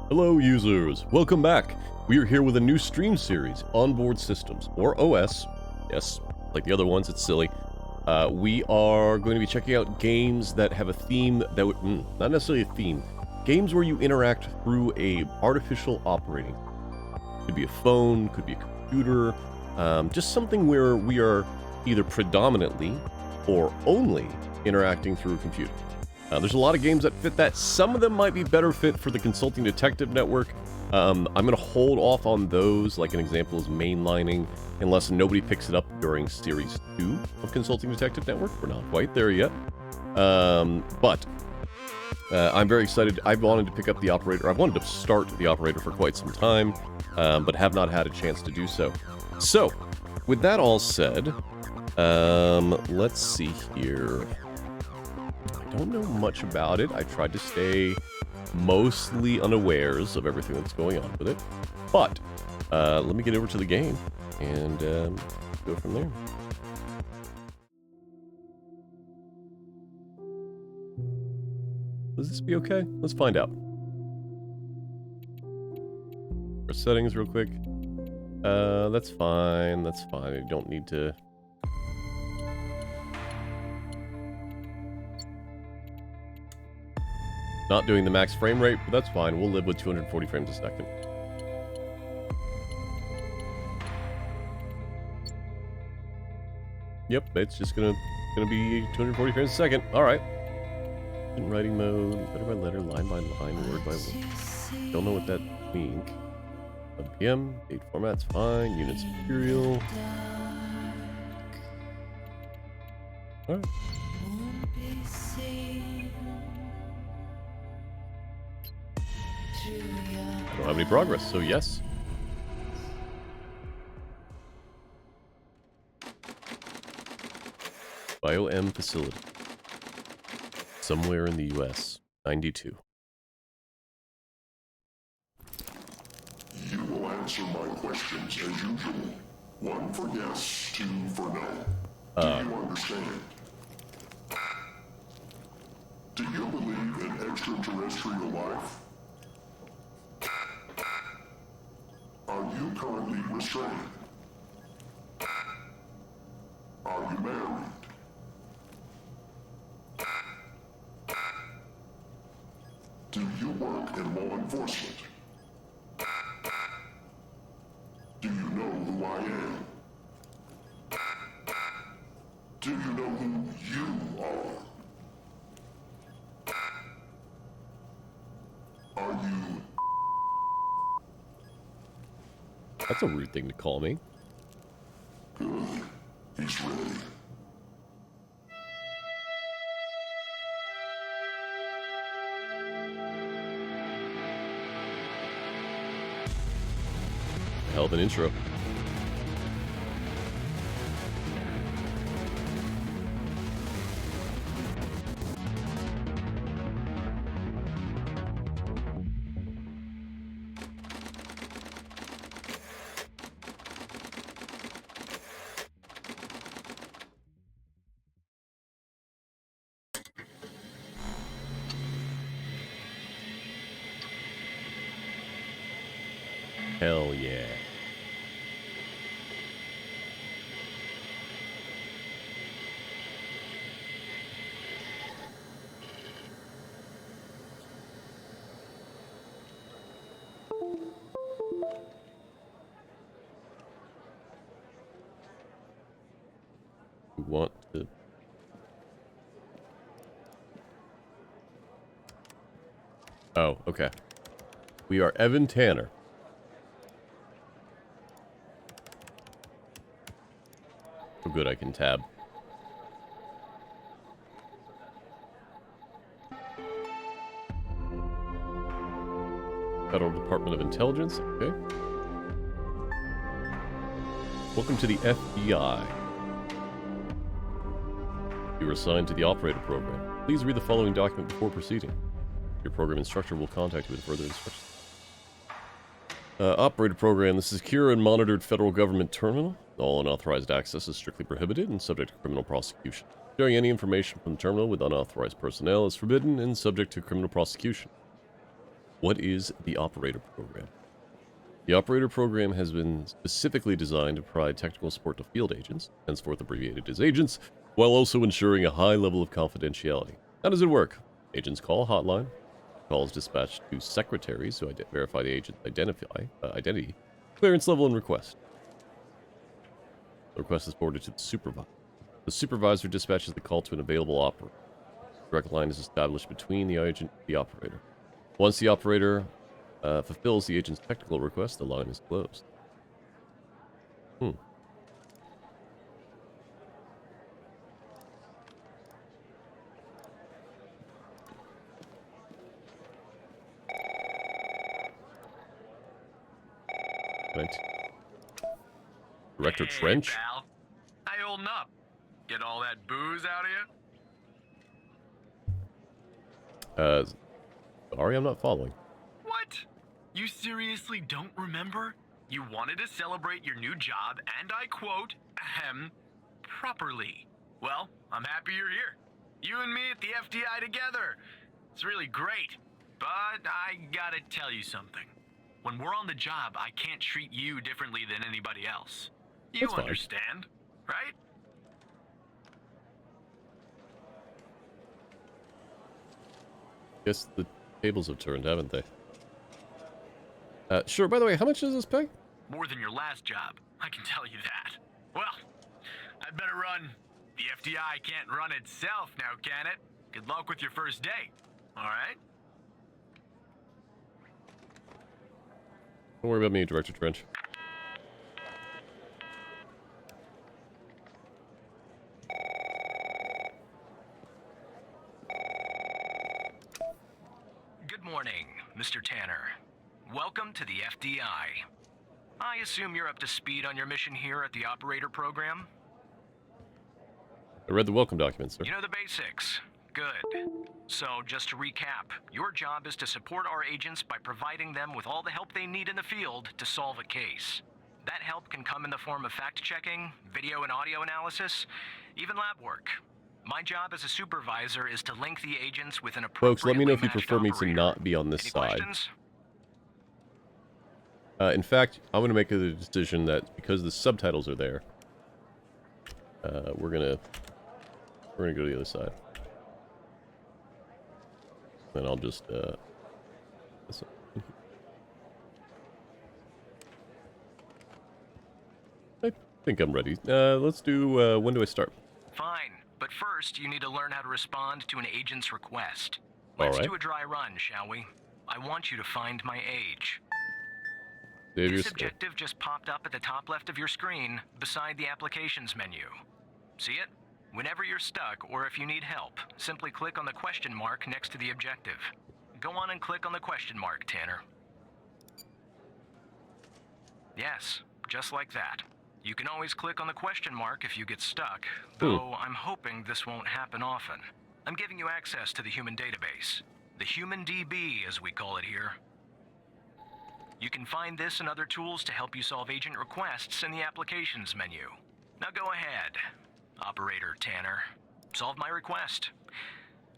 Hello users, welcome back. We are here with a new stream series, Onboard Systems, or OS. Yes, like the other ones, it's silly. We are going to be checking out games that have a theme that would, not necessarily a theme, games where you interact through a artificial operating. Could be a phone, could be a computer, just something where we are either predominantly or only interacting through a computer. There's a lot of games that fit that. Some of them might be better fit for the Consulting Detective Network. I'm going to hold off on those, like an example is mainlining, unless nobody picks it up during Series 2 of Consulting Detective Network. We're not quite there yet. But I'm very excited. I've wanted to pick up the Operator. I've wanted to start the Operator for quite some time, but have not had a chance to do so. So, with that all said, let's see here. I don't know much about it. I tried to stay mostly unawares of everything that's going on with it. But let me get over to the game and go from there. Will this be okay? Let's find out. Our settings real quick. That's fine. That's fine. I don't need to... Not doing the max frame rate, but that's fine. We'll live with 240 frames a second. Yep, it's just gonna be 240 frames a second. All right. In writing mode, letter by letter, line by line, word by word. Don't know what that means. 1 PM, date format's fine. Units imperial. All right. I don't have any progress, so yes. Bio-M facility. Somewhere in the US. 92. You will answer my questions as usual. 1 for yes, 2 for no. Do you understand? Do you believe in extraterrestrial life? Are you currently restrained? Are you married? Do you work in law enforcement? Do you know who I am? Do you know who you are? Are you... That's a rude thing to call me. Good. He's ready. Hell of an intro. Hell yeah. We want to... Oh, okay. We are Evan Tanner. Oh, good, I can tab. Federal Department of Intelligence, okay. Welcome to the FBI. You were assigned to the Operator Program. Please read the following document before proceeding. Your program instructor will contact you with further instructions. Operator Program. The secure and monitored federal government terminal. All unauthorized access is strictly prohibited and subject to criminal prosecution. Sharing any information from the terminal with unauthorized personnel is forbidden and subject to criminal prosecution. What is the operator program? The operator program has been specifically designed to provide technical support to field agents, henceforth abbreviated as agents, while also ensuring a high level of confidentiality. How does it work? Agents call a hotline. Calls dispatched to secretaries who verify the agent's identity, clearance level, and request. The request is forwarded to the supervisor. The supervisor dispatches the call to an available operator. A direct line is established between the agent and the operator. Once the operator fulfills the agent's technical request, the line is closed. Director Trench? Pal. How you holding up? Get all that booze out of you? Sorry, I'm not following. What? You seriously don't remember? You wanted to celebrate your new job, and I quote, properly. Well, I'm happy you're here. You and me at the FDI together. It's really great. But I gotta tell you something. When we're on the job, I can't treat you differently than anybody else. You That's fine. understand, right? Guess the tables have turned, haven't they? Sure, by the way, how much does this pay? More than your last job, I can tell you that. Well, I'd better run. The FDI can't run itself now, can it? Good luck with your first day, alright? Don't worry about me, Director Trench. Good morning, Mr. Tanner. Welcome to the FDI. I assume you're up to speed on your mission here at the operator program? I read the welcome document, sir. You know the basics. Good. So, just to recap, your job is to support our agents by providing them with all the help they need in the field to solve a case. That help can come in the form of fact-checking, video and audio analysis, even lab work. My job as a supervisor is to link the agents with an appropriately Folks, let me know if you matched prefer me to operator. not be on this Any side. questions? In fact, I'm going to make a decision that because the subtitles are there, we're gonna go to the other side. Then I'll just I think I'm ready. Let's do. When do I start? Fine, but first you need to learn how to respond to an agent's request. All Let's right. do a dry run, shall we? I want you to find my age. Save your This skill. objective just popped up at the top left of your screen, beside the applications menu. See it? Whenever you're stuck, or if you need help, simply click on the question mark next to the objective. Go on and click on the question mark, Tanner. Yes, just like that. You can always click on the question mark if you get stuck, though I'm hoping this won't happen often. I'm giving you access to the human database. The Human DB, as we call it here. You can find this and other tools to help you solve agent requests in the applications menu. Now go ahead, Operator Tanner. Solve my request.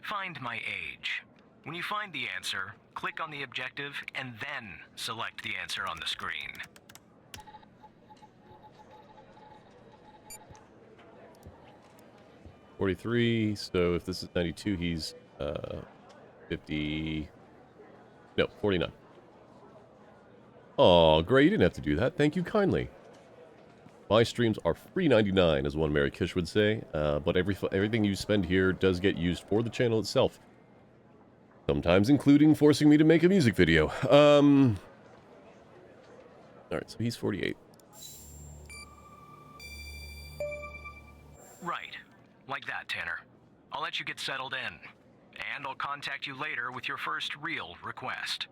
Find my age. When you find the answer, click on the objective and then select the answer on the screen. $43. So if this is 92, he's 50. No, 49. Oh, great! You didn't have to do that. Thank you kindly. My streams are free 99, as one Mary Kish would say, but everything you spend here does get used for the channel itself. Sometimes including forcing me to make a music video. Alright, so he's 48. Right. Like that, Tanner. I'll let you get settled in. And I'll contact you later with your first real request.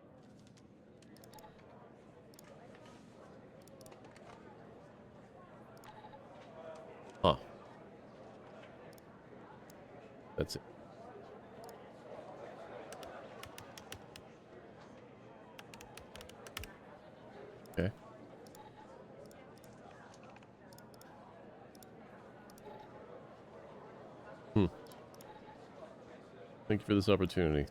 Huh. That's it. Okay. Thank you for this opportunity.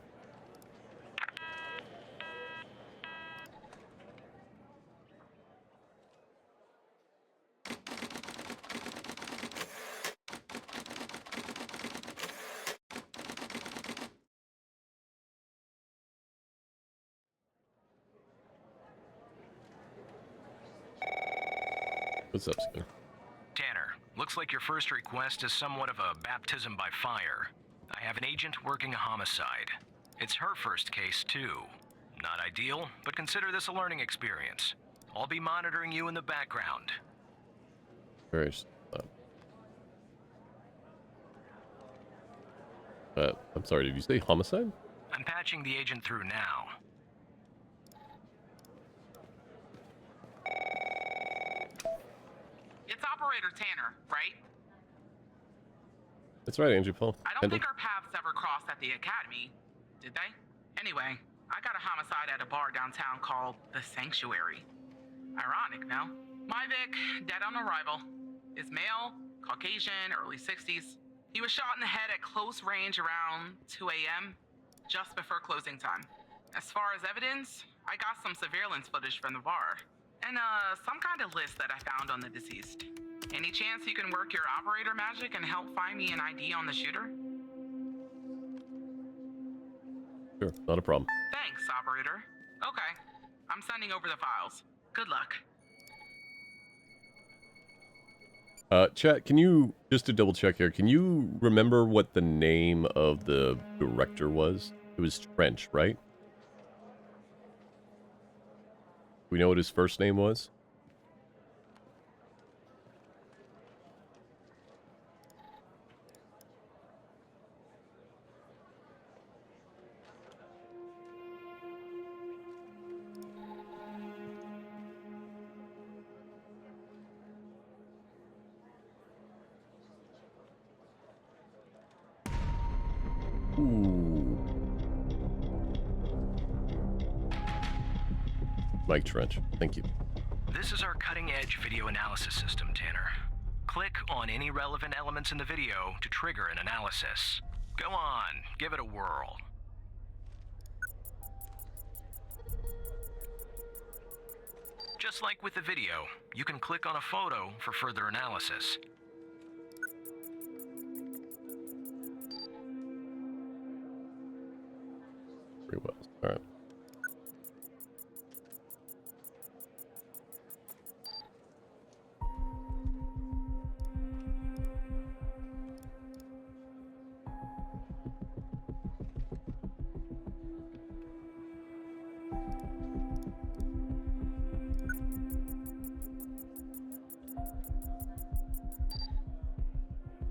What's up, Skinner? Tanner, looks like your first request is somewhat of a baptism by fire. I have an agent working a homicide. It's her first case, too. Not ideal, but consider this a learning experience. I'll be monitoring you in the background. Very. I'm sorry, did you say homicide? I'm patching the agent through now. It's Operator Tanner, right? That's right, Andrew Paul. I don't think our paths ever crossed at the academy, did they? Anyway, I got a homicide at a bar downtown called The Sanctuary. Ironic, no? My Vic, dead on arrival. Is male, Caucasian, early 60s. He was shot in the head at close range around 2 a.m., just before closing time. As far as evidence, I got some surveillance footage from the bar. And some kind of list that I found on the deceased. Any chance you can work your operator magic and help find me an ID on the shooter? Sure, not a problem. Thanks, operator. Okay, I'm sending over the files. Good luck. Chat, can you, just to double check here, can you remember what the name of the director was? It was Trench, right? We know what his first name was? Ooh. Mike Trench, thank you. This is our cutting-edge video analysis system, Tanner. Click on any relevant elements in the video to trigger an analysis. Go on, give it a whirl. Just like with the video, you can click on a photo for further analysis. Pretty well. All right.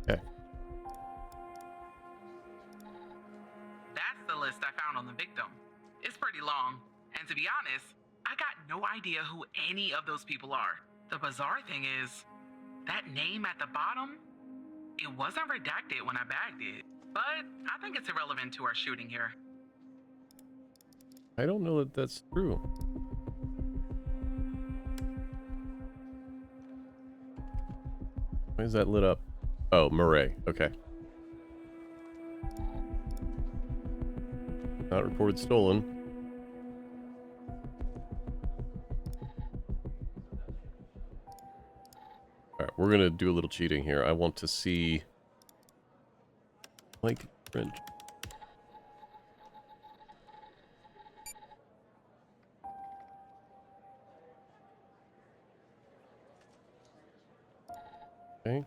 Okay. That's the list I found on the victim. It's pretty long, and to be honest, I got no idea who any of those people are. The bizarre thing is, that name at the bottom, it wasn't redacted when I bagged it, but I think it's irrelevant to our shooting here. I don't know that that's true. Why is that lit up? Oh, Murray. Okay. Not reported stolen. Alright, we're gonna do a little cheating here. I want to see Mike Trench. Okay.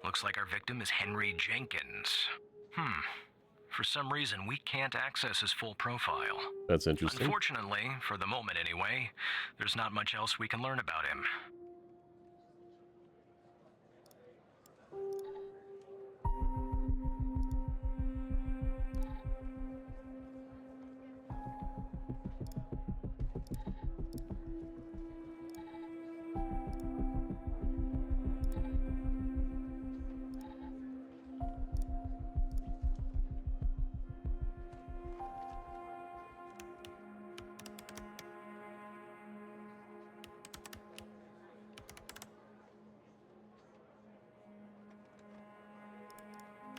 Looks like our victim is Henry Jenkins. For some reason, we can't access his full profile. That's interesting. Unfortunately, for the moment anyway, there's not much else we can learn about him.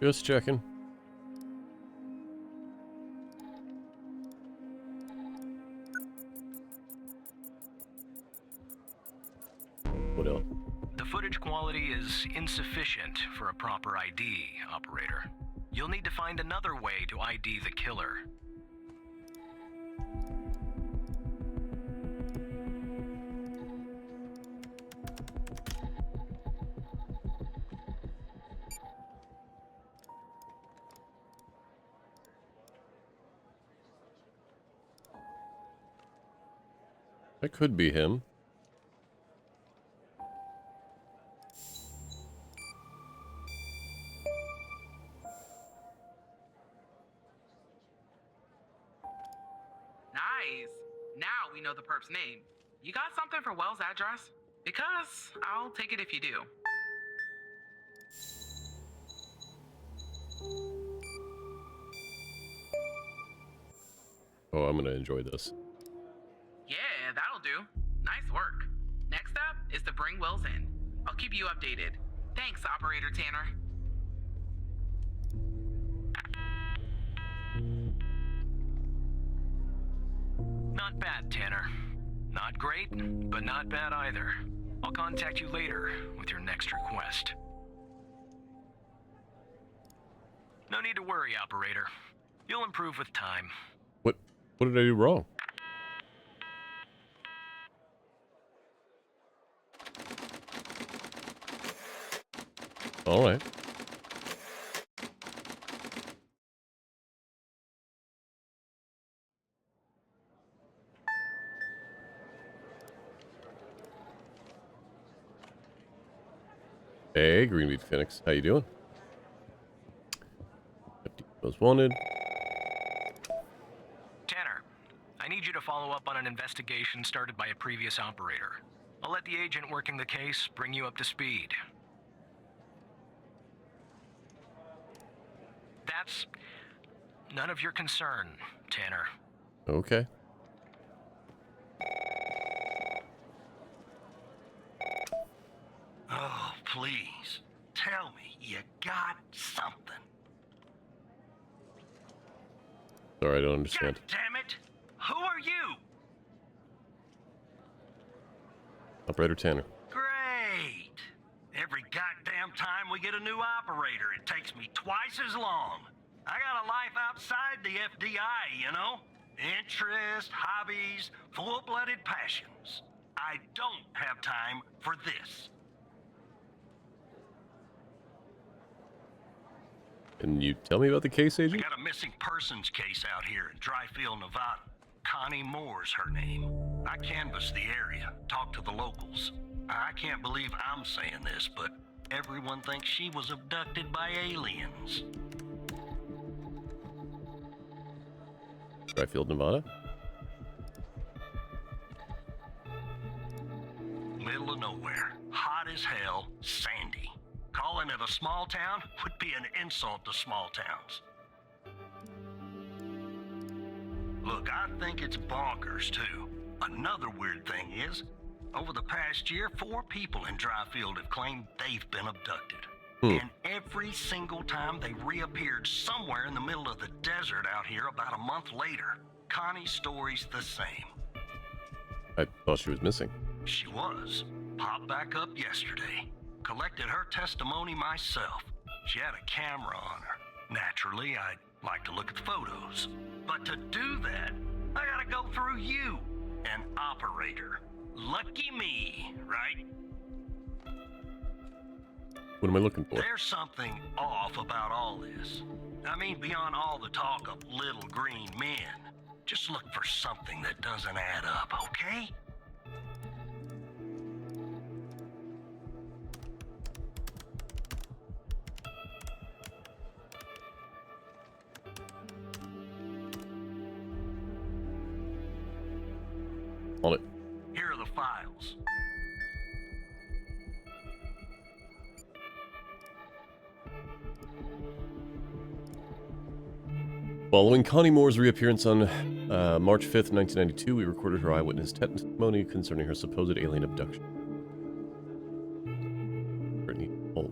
Just checking. What else? The footage quality is insufficient for a proper ID, operator. You'll need to find another way to ID the killer. That could be him. Nice. Now we know the perp's name. You got something for Wells' address? Because I'll take it if you do. Oh, I'm gonna enjoy this. Yeah, that'll do. Nice work. Next up is to bring Wells in. I'll keep you updated. Thanks, Operator Tanner. Not bad, Tanner. Not great, but not bad either. I'll contact you later with your next request. No need to worry, Operator. You'll improve with time. What did I do wrong? All right. Hey, Greenbeat Phoenix, how you doing? Most wanted. Tanner, I need you to follow up on an investigation started by a previous operator. I'll let the agent working the case bring you up to speed. That's none of your concern, Tanner. Okay. Oh, please. Tell me you got something. Sorry, I don't understand. God damn it! Who are you? Operator Tanner. Great. Every goddamn time we get a new operator, it takes me twice as long. I got a life outside the FDI, you know? Interests, hobbies, full-blooded passions. I don't have time for this. Can you tell me about the case, I agent? got a missing persons case out here in Dryfield, Nevada. Connie Moore's her name. I canvassed the area, talked to the locals. I can't believe I'm saying this, but everyone thinks she was abducted by aliens. Dryfield, Nevada? Middle of nowhere, hot as hell, sandy. Calling it a small town would be an insult to small towns. Look, I think it's bonkers, too. Another weird thing is, over the past year, 4 people in Dryfield have claimed they've been abducted. And every single time they reappeared somewhere in the middle of the desert out here about a month later. Connie's story's the same. I thought she was missing. She was. Popped back up yesterday. Collected her testimony myself. She had a camera on her. Naturally, I'd like to look at the photos. But to do that, I gotta go through you, an operator. Lucky me, right? What am I looking for? There's something off about all this. I mean, beyond all the talk of little green men. Just look for something that doesn't add up, okay? On it. Here are the files. Following Connie Moore's reappearance on March 5th, 1992, we recorded her eyewitness testimony concerning her supposed alien abduction. Brittany Holt.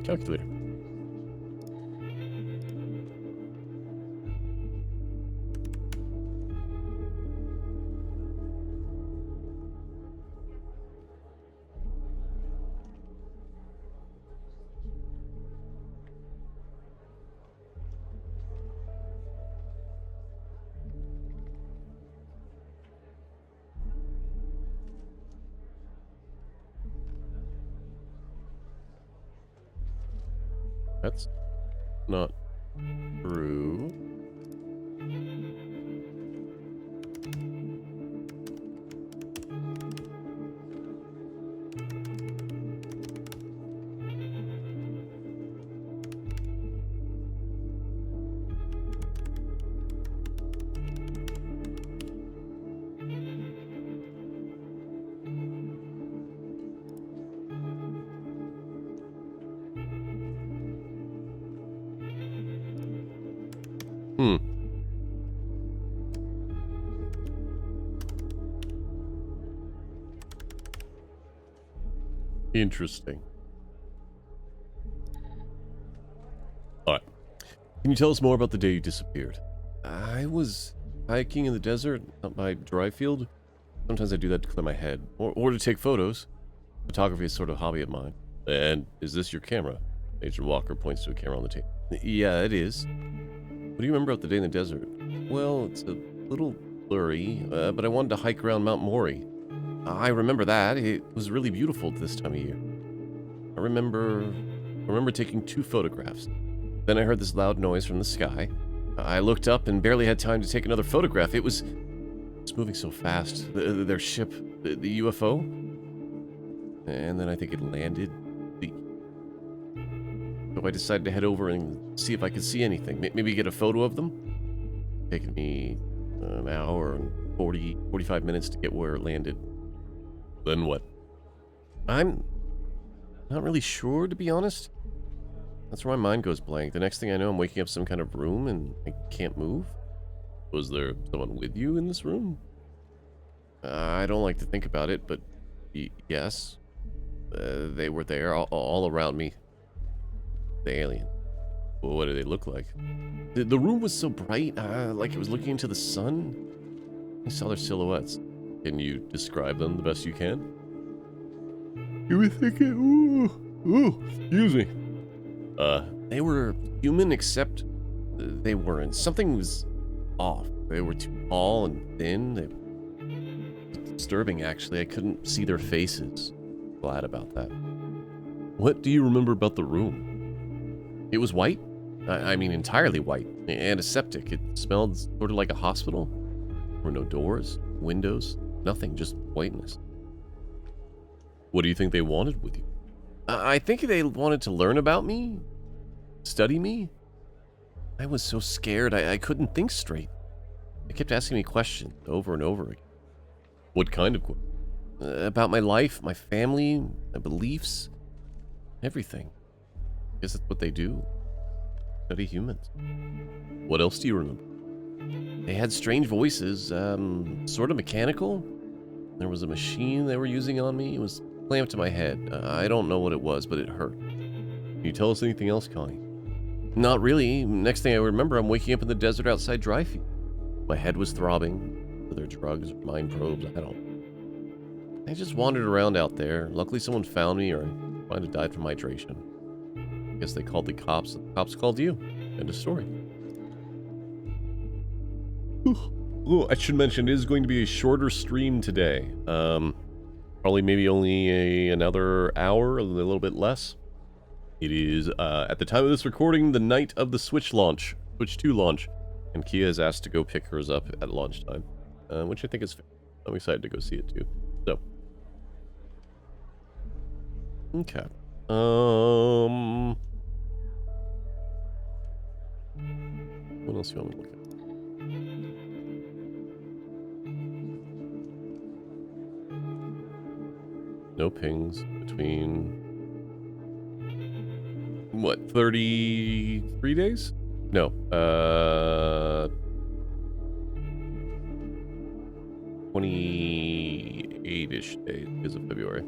Calculator. That's not true. Hmm. Interesting. All right. Can you tell us more about the day you disappeared? I was hiking in the desert up by dry field. Sometimes I do that to clear my head, or to take photos. Photography is sort of a hobby of mine. And is this your camera? Agent Walker points to a camera on the table. Yeah, it is. What do you remember about the day in the desert? Well, it's a little blurry, but I wanted to hike around Mount Mori. I remember that. It was really beautiful this time of year. I remember taking 2 photographs. Then I heard this loud noise from the sky. I looked up and barely had time to take another photograph. It's moving so fast. Their ship, the UFO. And then I think it landed. So I decided to head over and see if I could see anything. Maybe get a photo of them. Taking me an hour and 45 minutes to get where it landed. Then what? I'm not really sure, to be honest. That's where my mind goes blank. The next thing I know, I'm waking up some kind of room and I can't move. Was there someone with you in this room? I don't like to think about it, but yes. They were there all around me. The alien. Well, what did they look like? The room was so bright, like it was looking into the sun. I saw their silhouettes. Can you describe them the best you can? You were thinking, excuse me. They were human, except they weren't. Something was off. They were too tall and thin. It was disturbing, actually. I couldn't see their faces. Glad about that. What do you remember about the room? It was white. I mean, entirely white. Antiseptic. It smelled sort of like a hospital. There were no doors, windows, nothing, just whiteness. What do you think they wanted with you? I think they wanted to learn about me, study me. I was so scared, I couldn't think straight. They kept asking me questions over and over again. What kind of questions? About my life, my family, my beliefs, everything. I guess that's what they do. Study humans. What else do you remember? They had strange voices, sort of mechanical. There was a machine they were using on me. It was clamped to my head. I don't know what it was, but it hurt. Can you tell us anything else, Connie? Not really. Next thing I remember, I'm waking up in the desert outside Dryfield. My head was throbbing. Were there drugs or mind probes? I don't know. I just wandered around out there. Luckily, someone found me, or I might have died from hydration. I guess they called the cops. The cops called you. End of story. Oh, I should mention, it is going to be a shorter stream today. Probably maybe only another hour, a little bit less. It is, at the time of this recording, the night of the Switch launch, Switch 2 launch, and Kia has asked to go pick hers up at lunchtime, which I think is fair. I'm excited to go see it too. So, okay. What else do you want me to look at? No pings between, what, 33 days? No, 28-ish days because of February.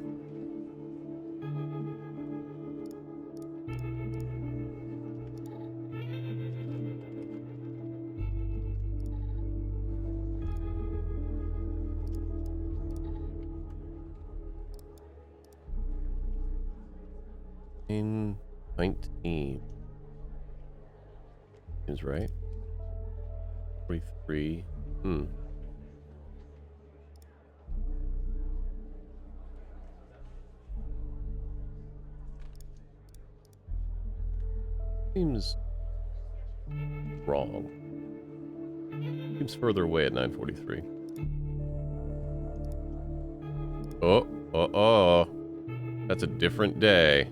In 19 is right. 43. Seems wrong. Seems further away at 9:43. Oh. That's a different day.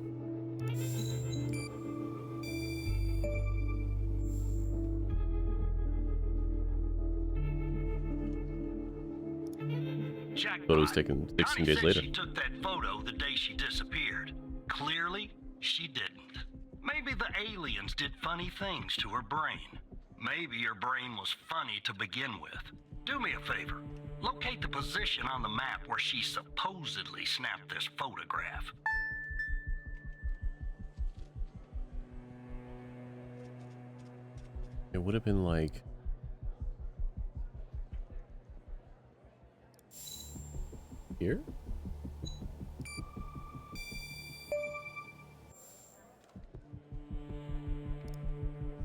Photos taken 16 days later. She took that photo the day she disappeared. Clearly, she didn't. Maybe the aliens did funny things to her brain. Maybe her brain was funny to begin with. Do me a favor. Locate the position on the map where she supposedly snapped this photograph. It would have been like... here?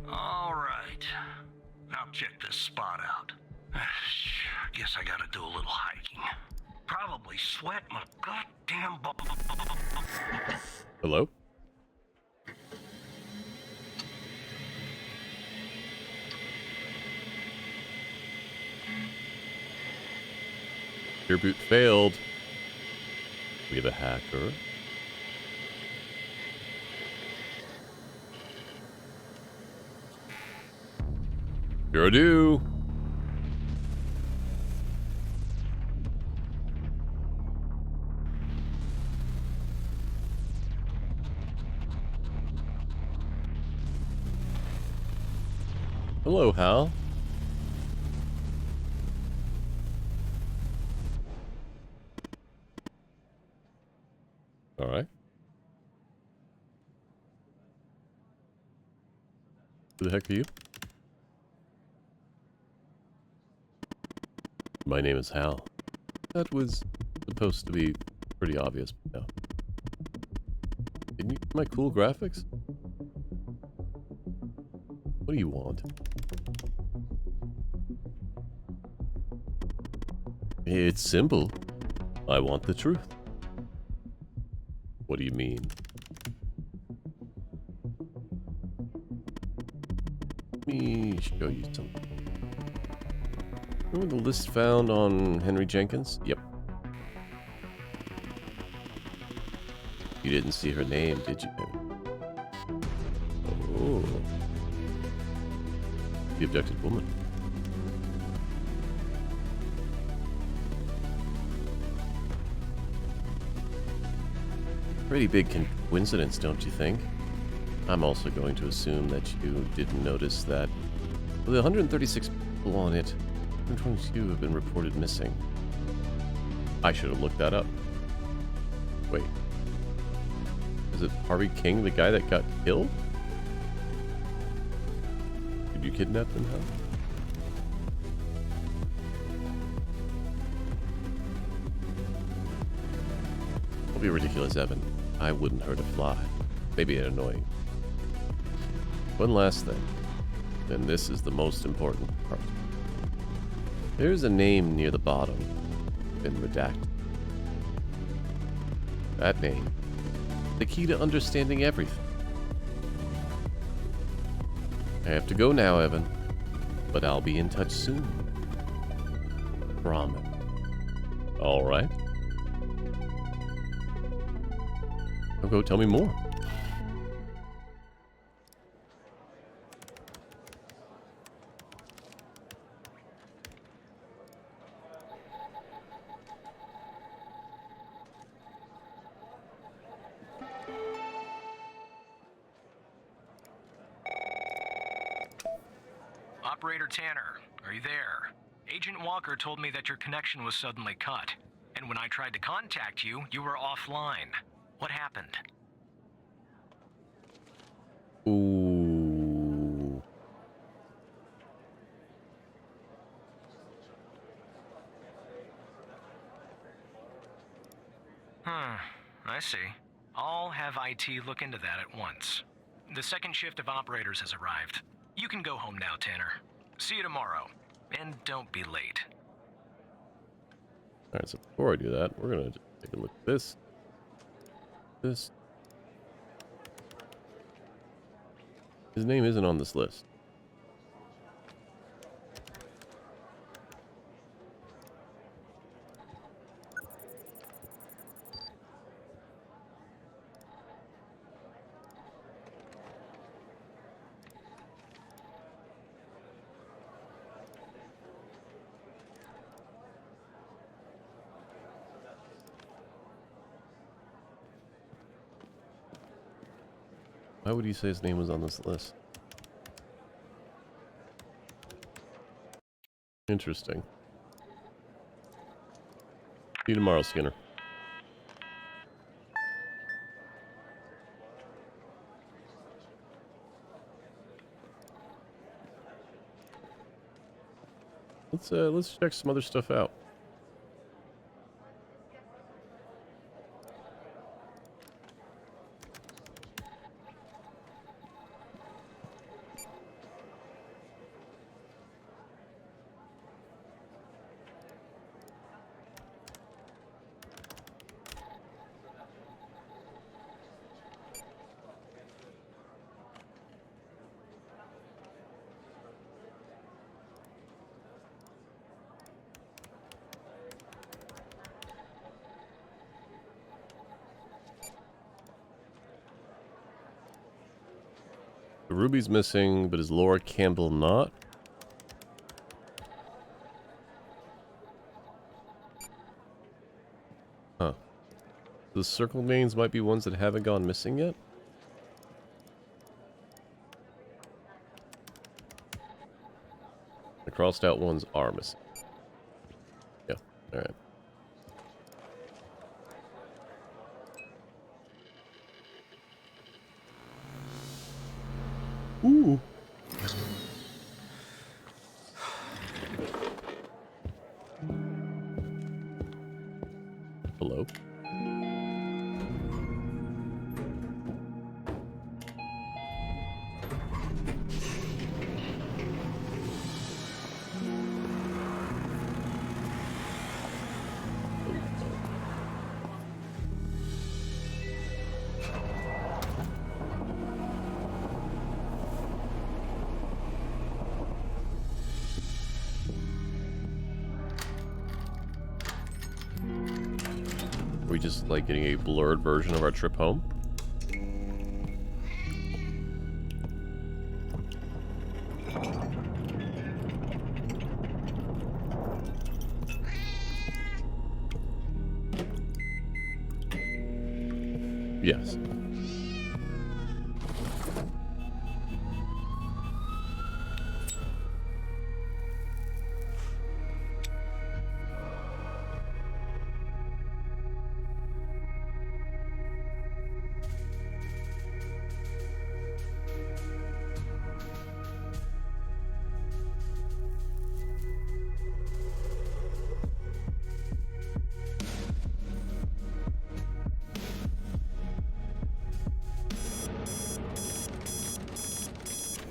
All right. I'll check this spot out. Guess I gotta do a little hiking. Probably sweat my goddamn Hello? Your boot failed. We have a hacker. Sure do. Hello, Hal. All right. Who the heck are you? My name is Hal. That was supposed to be pretty obvious, but no. Didn't you see my cool graphics? What do you want? It's simple. I want the truth. What do you mean? Let me show you something. Remember the list found on Henry Jenkins? Yep. You didn't see her name, did you? Oh. The abducted woman. Pretty big coincidence, don't you think? I'm also going to assume that you didn't notice that of the 136 people on it, 122 have been reported missing. I should have looked that up. Wait. Is it Harvey King, the guy that got killed? Did you kidnap him, Hal? Don't be ridiculous, Evan. I wouldn't hurt a fly. Maybe annoying. One last thing, and this is the most important part. There's a name near the bottom, been redacted. That name, the key to understanding everything. I have to go now, Evan, but I'll be in touch soon. Promise. All right. Now go tell me more. Operator Tanner, are you there? Agent Walker told me that your connection was suddenly cut. And when I tried to contact you, you were offline. What happened? Ooh. I see. I'll have IT look into that at once. The second shift of operators has arrived. You can go home now, Tanner. See you tomorrow. And don't be late. Alright, so before I do that, we're gonna just take a look at this. His name isn't on this list. Why would he say his name was on this list? Interesting. See you tomorrow, Skinner. Let's check some other stuff out. The Ruby's missing, but is Laura Campbell not? Huh. The circle names might be ones that haven't gone missing yet? The crossed out ones are missing. Yeah, alright. Ooh. Hello? Are we just like getting a blurred version of our trip home? Yes.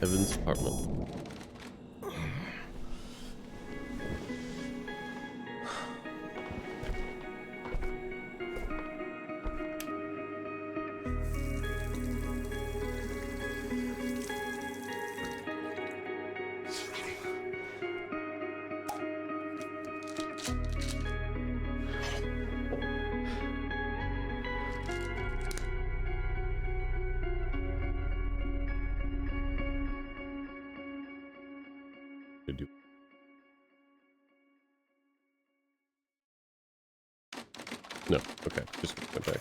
Evan's apartment. Do. No, okay, just go back.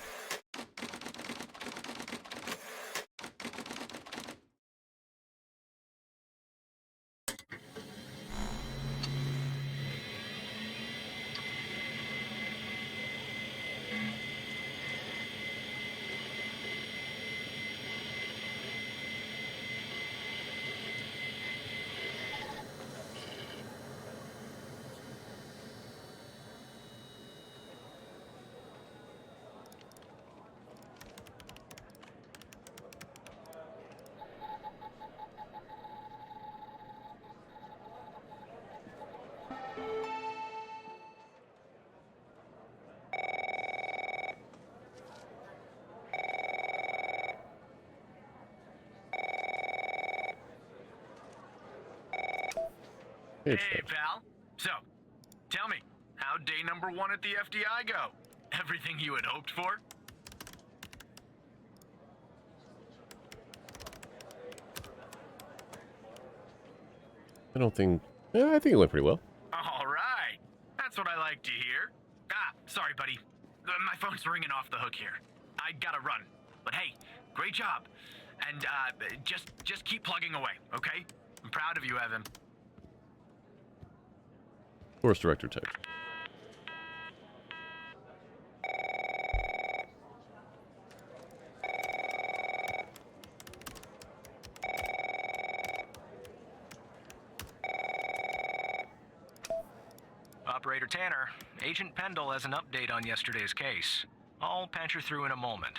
Hey, Hey, pal. So, tell me, how'd day number 1 at the FDI go? Everything you had hoped for? I think it went pretty well. All right. That's what I like to hear. Ah, sorry, buddy. My phone's ringing off the hook here. I gotta run. But hey, great job. And just keep plugging away, okay? I'm proud of you, Evan. Course director text. Operator Tanner, Agent Pendle has an update on yesterday's case. I'll patch her through in a moment.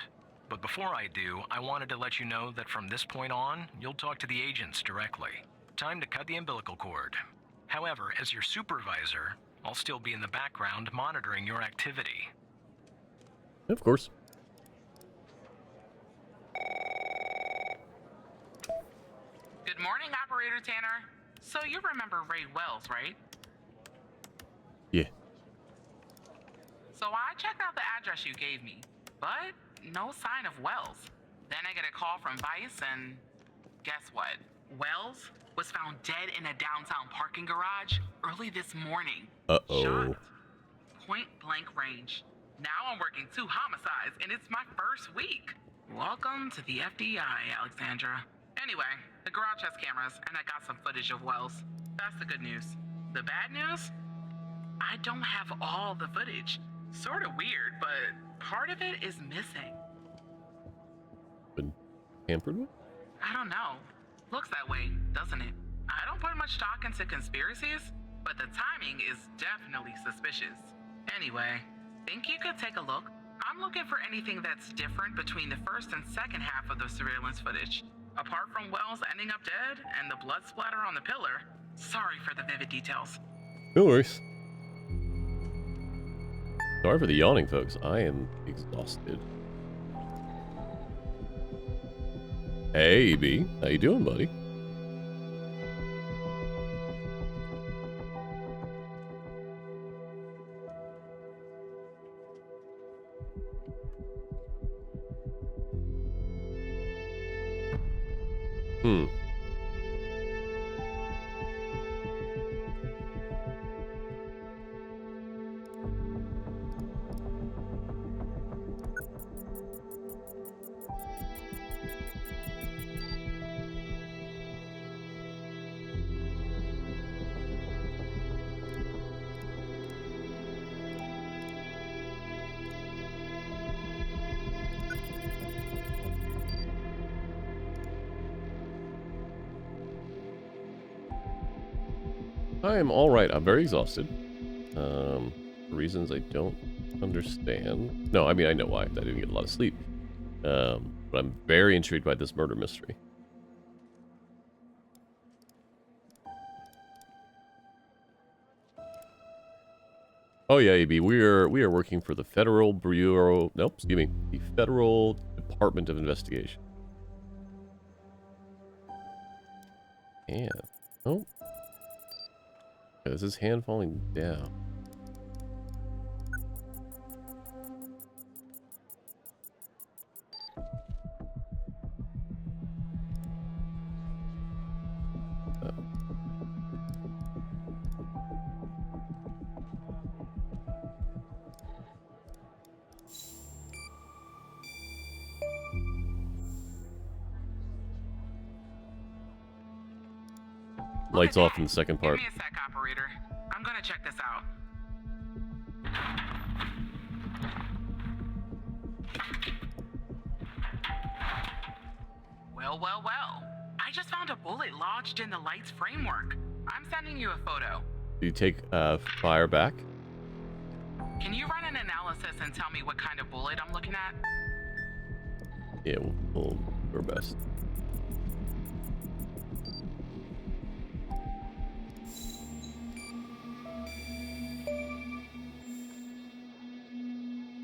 But before I do, I wanted to let you know that from this point on, you'll talk to the agents directly. Time to cut the umbilical cord. However, as your supervisor, I'll still be in the background monitoring your activity. Of course. Good morning, Operator Tanner. So you remember Ray Wells, right? Yeah. So I checked out the address you gave me, but no sign of Wells. Then I get a call from Vice, and guess what? Wells was found dead in a downtown parking garage early this morning. Uh-oh. Shot. Point blank range. Now I'm working 2 homicides, and it's my first week. Welcome to the FDI, Alexandra. Anyway, the garage has cameras, and I got some footage of Wells. That's the good news. The bad news? I don't have all the footage. Sort of weird, but part of it is missing. Been tampered with? I don't know. Looks that way, doesn't it? I don't put much stock into conspiracies, but the timing is definitely suspicious. Anyway, think you could take a look? I'm looking for anything that's different between the first and second half of the surveillance footage. Apart from Wells ending up dead and the blood splatter on the pillar. Sorry for the vivid details. No worries. Sorry for the yawning, folks. I am exhausted. Hey, B. How you doing, buddy? I am alright. I'm very exhausted. For reasons I don't understand. No, I mean, I know why. I didn't get a lot of sleep. But I'm very intrigued by this murder mystery. Oh yeah, AB, we are working for the Federal Bureau. Nope, excuse me, the Federal Department of Investigation. And oh, yeah, this is hand falling down. Lights off in the second part. Give me a sec, operator. I'm gonna check this out. Well, well, well. I just found a bullet lodged in the light's framework. I'm sending you a photo. Do you take fire back? Can you run an analysis and tell me what kind of bullet I'm looking at? Yeah, we'll do our best.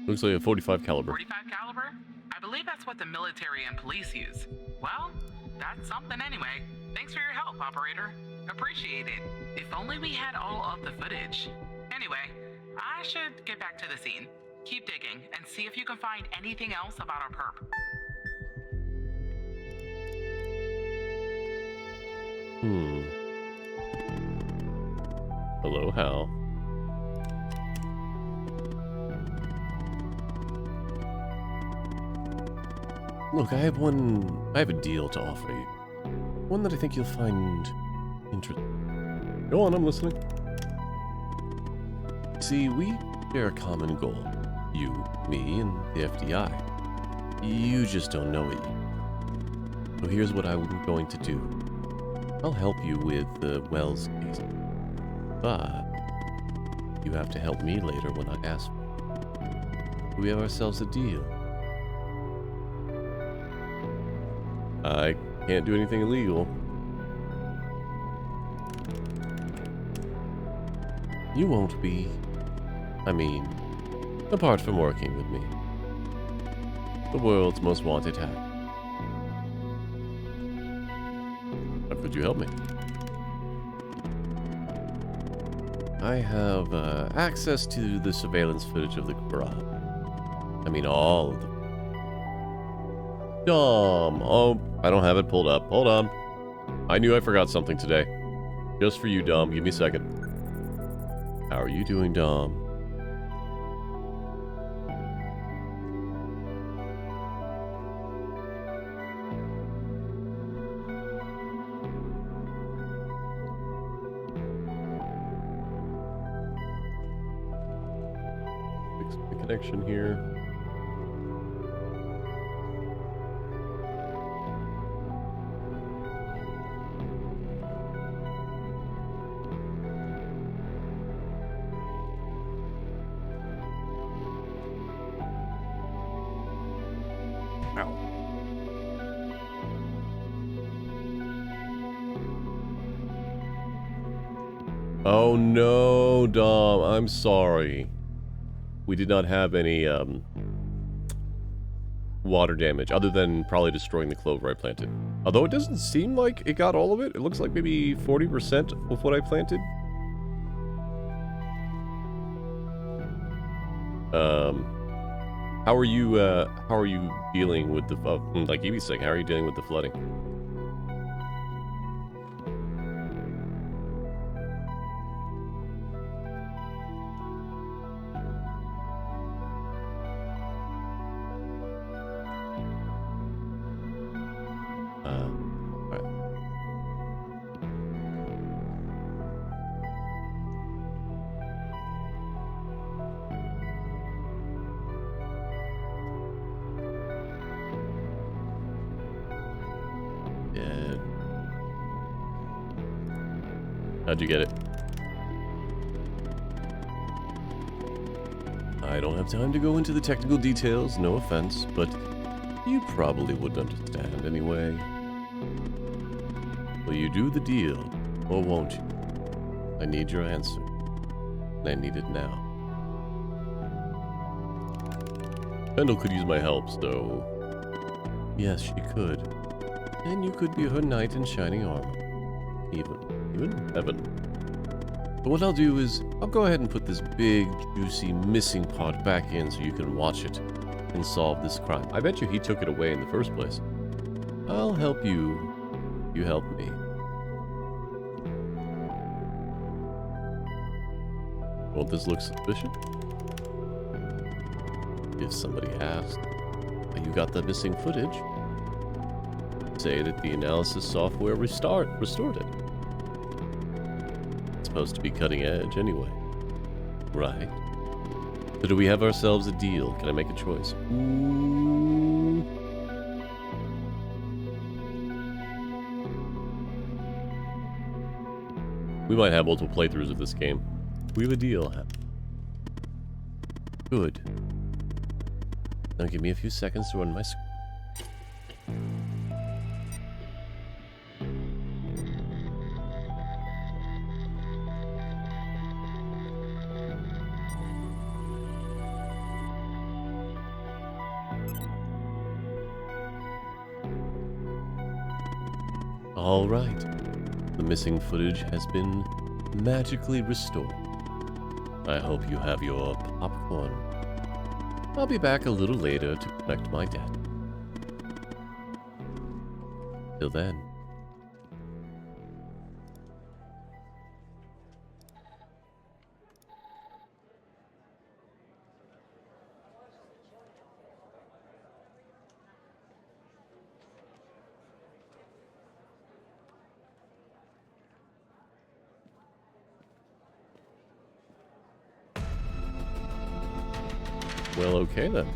Looks like a 45 caliber. 45 caliber? I believe that's what the military and police use. Well, that's something anyway. Thanks for your help, operator. Appreciate it. If only we had all of the footage. Anyway, I should get back to the scene. Keep digging and see if you can find anything else about our perp. Hello, Hal. Look, I have a deal to offer you. One that I think you'll find interesting. Go on, I'm listening. See, we share a common goal. You, me, and the FDI. You just don't know it yet. So here's what I'm going to do. I'll help you with the Wells case. But you have to help me later when I ask for it. We have ourselves a deal. I can't do anything illegal. You won't be. I mean, apart from working with me. The world's most wanted hack. How could you help me? I have access to the surveillance footage of the garage. I mean, all of them. Dom! Oh, I don't have it pulled up. Hold on. I knew I forgot something today. Just for you, Dom. Give me a second. How are you doing, Dom? Fix the connection here. Oh no, Dom, I'm sorry. We did not have any water damage, other than probably destroying the clover I planted. Although it doesn't seem like it got all of it. It looks like maybe 40% of what I planted. How are you dealing with the, like Evie's saying, how are you dealing with the flooding? How'd you get it? I don't have time to go into the technical details, no offense, but you probably wouldn't understand anyway. Will you do the deal, or won't you? I need your answer, and I need it now. Kendall could use my help, so... Yes, she could. And you could be her knight in shining armor. Even heaven. But what I'll do is, I'll go ahead and put this big, juicy, missing part back in so you can watch it and solve this crime. I bet you he took it away in the first place. I'll help you. You help me. Won't this look suspicious? If somebody asks how you got the missing footage, say that the analysis software restored it. It's supposed to be cutting edge anyway. Right. So do we have ourselves a deal? Can I make a choice? Ooh. We might have multiple playthroughs of this game. We have a deal. Good. Now give me a few seconds to run my screen. All right. The missing footage has been magically restored. I hope you have your popcorn. I'll be back a little later to collect my debt. Till then. Well, okay then.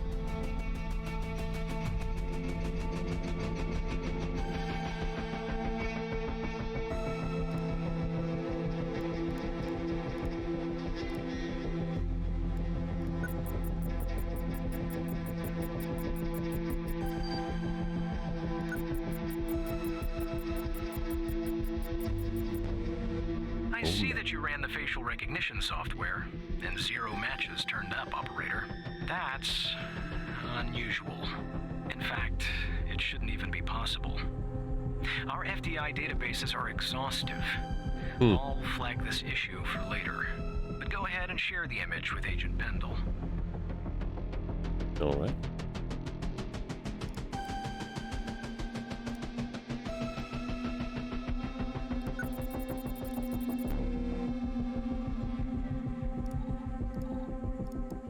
I see that you ran the facial recognition software, and 0 matches turned up, operator. That's unusual. In fact, it shouldn't even be possible. Our FDI databases are exhaustive. I'll flag this issue for later, but go ahead and share the image with Agent Pendle. All right.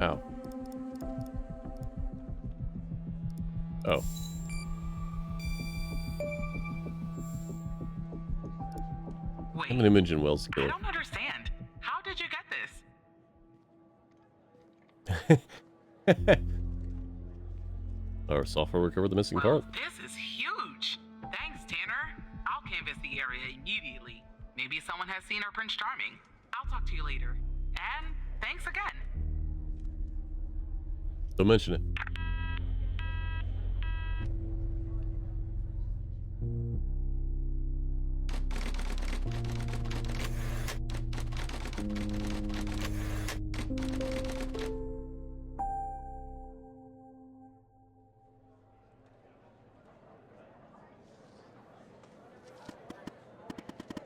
Ow. Oh. Wait, I'm an Imogen Wells I killer. don't understand. How did you get this? Our software recovered the missing Well, part. this is huge. Thanks, Tanner. I'll canvass the area immediately. Maybe someone has seen our Prince Charming. I'll talk to you later. And thanks again. Don't mention it.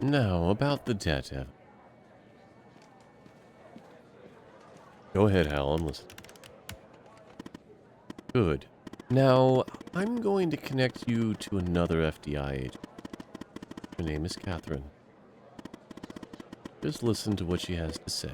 Now, about the debt, Evan. Go ahead, Hal, I'm listening. Good. Now, I'm going to connect you to another FDI agent. Her name is Catherine. Just listen to what she has to say.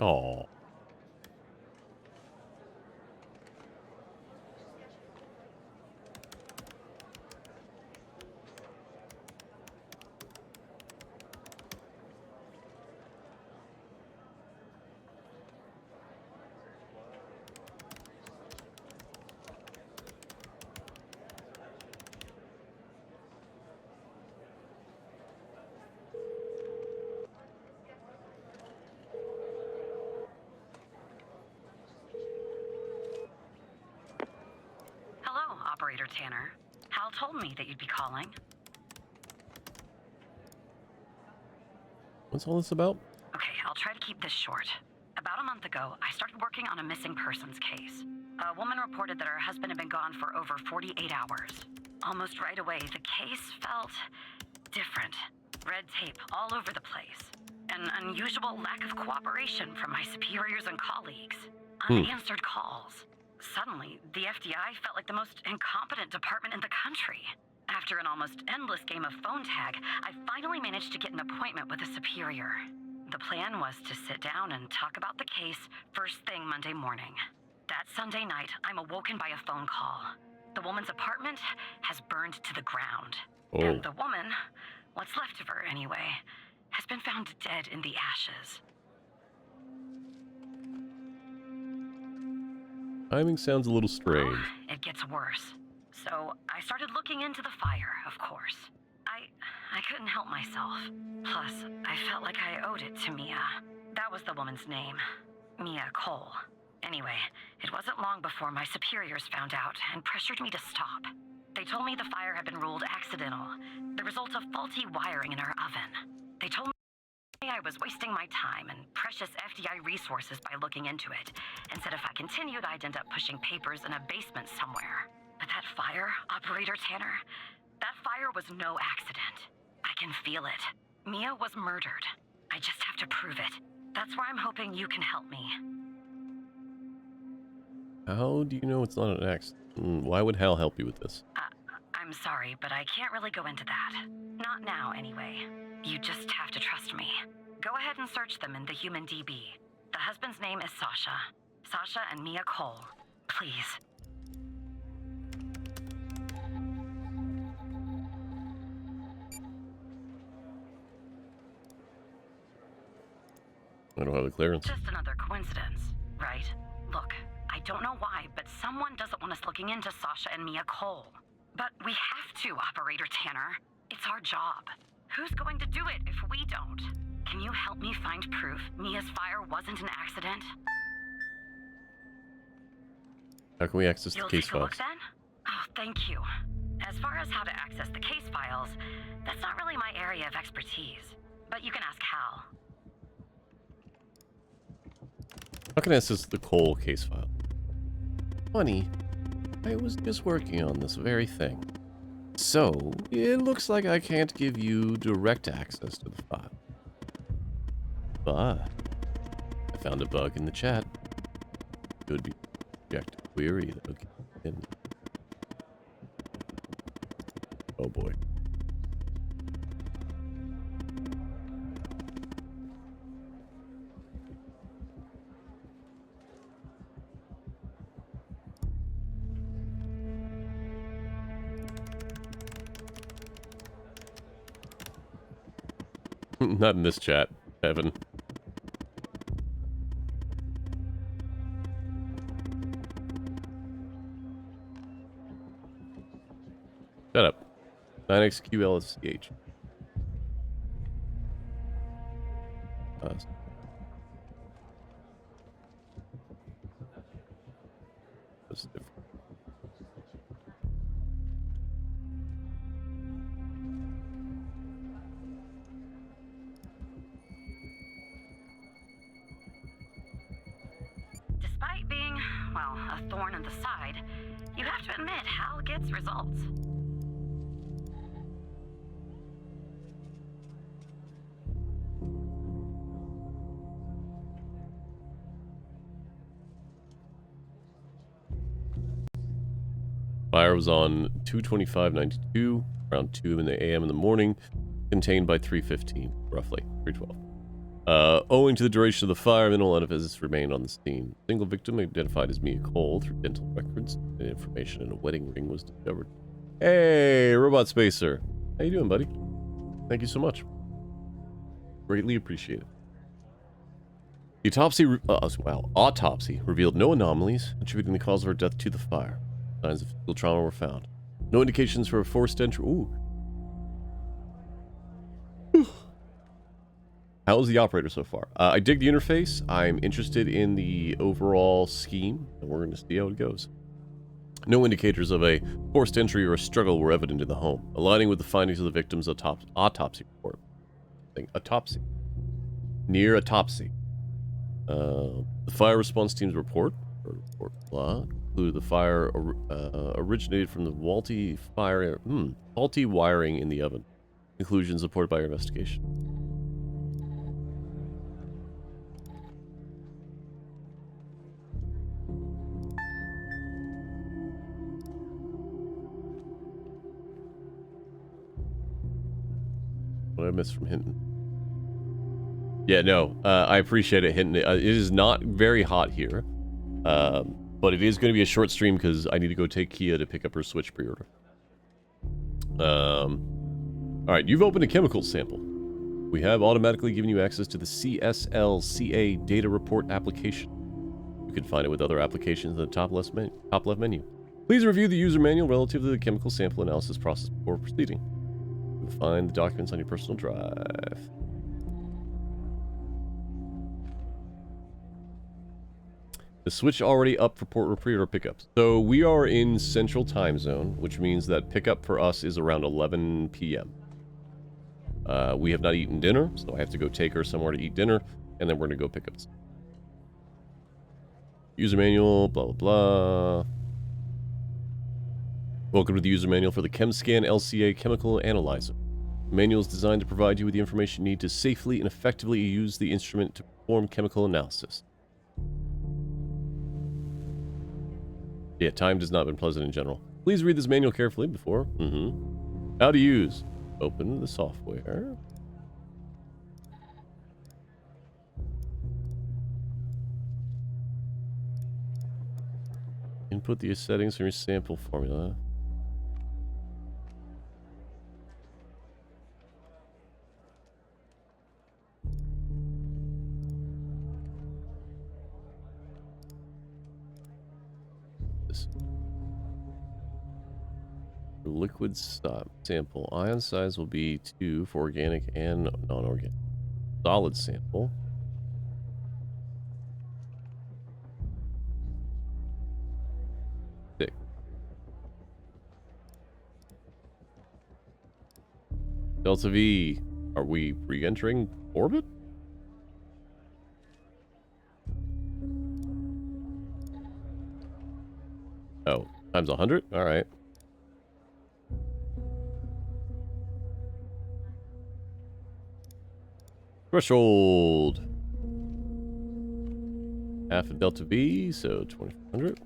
Oh. Operator Tanner. Hal told me that you'd be calling. What's all this about? Okay, I'll try to keep this short. About a month ago, I started working on a missing persons case. A woman reported that her husband had been gone for over 48 hours. Almost right away, the case felt different. Red tape all over the place. An unusual lack of cooperation from my superiors and colleagues. Unanswered calls. Suddenly, the FDI felt like the most incompetent department in the country. After an almost endless game of phone tag, I finally managed to get an appointment with a superior. The plan was to sit down and talk about the case first thing Monday morning. That Sunday night, I'm awoken by a phone call. The woman's apartment has burned to the ground. Oh. And the woman, what's left of her anyway, has been found dead in the ashes. Timing sounds a little strange. Well, it gets worse. So I started looking into the fire, of course. I couldn't help myself. Plus, I felt like I owed it to Mia. That was the woman's name. Mia Cole. Anyway, it wasn't long before my superiors found out and pressured me to stop. They told me the fire had been ruled accidental, the result of faulty wiring in our oven. They told me I was wasting my time and precious FDI resources by looking into it, and said if I continued, I'd end up pushing papers in a basement somewhere. But that fire, Operator Tanner, that fire was no accident. I can feel it. Mia was murdered. I just have to prove it. That's where I'm hoping you can help me. How do you know it's not an accident? Why would Hal help you with this? I'm sorry, but I can't really go into that. Not now, anyway. You just have to trust me. Go ahead and search them in the Human DB. The husband's name is Sasha. Sasha and Mia Cole. Please. I don't have the clearance. Just another coincidence, right? Look, I don't know why, but someone doesn't want us looking into Sasha and Mia Cole. But we have to, Operator Tanner. It's our job. Who's going to do it if we don't? Can you help me find proof Mia's fire wasn't an accident? How can we access the You'll case take a look files? then? Oh, thank you. As far as how to access the case files, that's not really my area of expertise. But you can ask Hal. How can I access the Cole case file? Funny, I was just working on this very thing. So, it looks like I can't give you direct access to the file. But, I found a bug in the chat. It would be reject query. Okay. Oh boy. Not in this chat, Evan. Shut up. 9XQLSCH. That's different. Despite being, well, a thorn in the side, you have to admit Hal gets results. Fire was on 2:25:92, around 2 in the a.m. in the morning, contained by 3:15, roughly 3:12. Owing to the duration of the fire, minimal evidence remained on the scene. A single victim, identified as Mia Cole through dental records and information in a wedding ring, was discovered. Hey, Robot Spacer. How you doing, buddy? Thank you so much. Greatly appreciated. The autopsy revealed no anomalies attributing the cause of her death to the fire. Signs of physical trauma were found. No indications for a forced entry. Ooh. How is the operator so far? I dig the interface. I'm interested in the overall scheme, and we're going to see how it goes. No indicators of a forced entry or a struggle were evident in the home, aligning with the findings of the victim's autopsy report. Autopsy. Near autopsy. The fire response team's report concluded the fire originated from the faulty wiring in the oven. Conclusion supported by our investigation. What did I miss from Hinton? Yeah, no, I appreciate it, Hinton. It is not very hot here, but it is going to be a short stream because I need to go take Kia to pick up her Switch pre-order. Alright, you've opened a chemical sample. We have automatically given you access to the CSLCA data report application. You can find it with other applications in the top left menu. Please review the user manual relative to the chemical sample analysis process before proceeding. You'll find the documents on your personal drive. The switch already up for port pre-order pickups. So we are in Central Time Zone, which means that pickup for us is around 11 p.m. We have not eaten dinner, so I have to go take her somewhere to eat dinner, and then we're going to go pick up. User manual, blah, blah, blah. Welcome to the user manual for the ChemScan LCA Chemical Analyzer. The manual is designed to provide you with the information you need to safely and effectively use the instrument to perform chemical analysis. Yeah, time has not been pleasant in general. Please read this manual carefully before. How to use. Open the software. Input the settings from your sample formula. Liquid sample. Ion size will be 2 for organic and non-organic. Solid sample. Six. Delta V. Are we re-entering orbit? Oh, times 100? Alright. Threshold. Half of delta V, so 2400.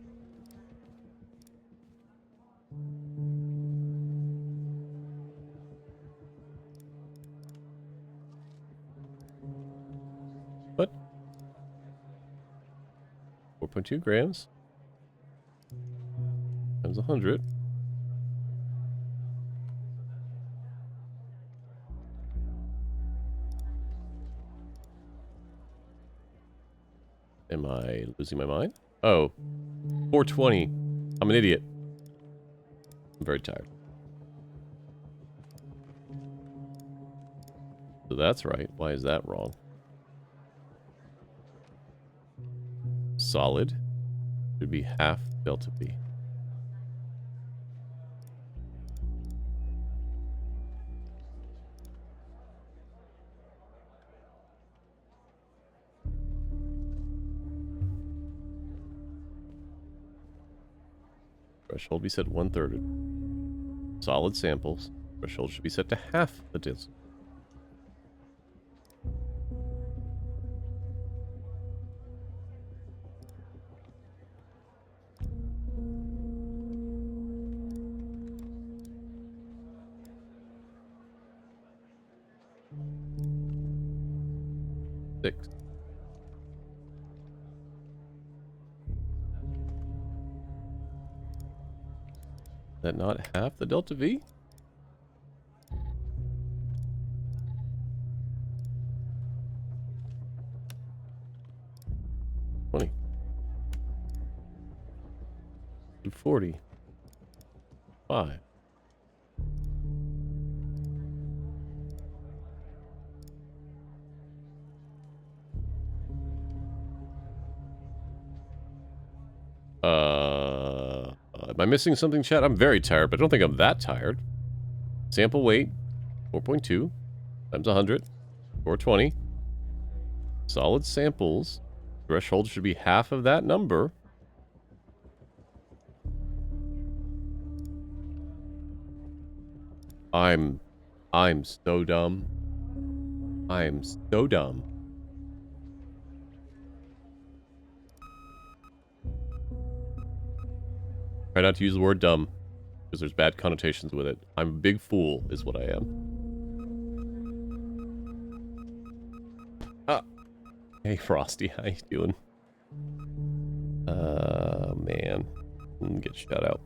What? 4.2 grams. Times 100. Am I losing my mind? Oh, 420. I'm an idiot. I'm very tired. So that's right. Why is that wrong? Solid should be half delta V. Threshold be set 1/3. Solid samples. Threshold should be set to half the distance. Six. Is that not half the delta V? $20. $240. $5. Am I missing something, chat? I'm very tired, but I don't think I'm that tired. Sample weight, 4.2 times 100, 420. Solid samples. Threshold should be half of that number. I'm so dumb. I'm so dumb. Try not to use the word dumb, because there's bad connotations with it. I'm a big fool, is what I am. Ah. Hey, Frosty, how you doing? Man. Get shut out.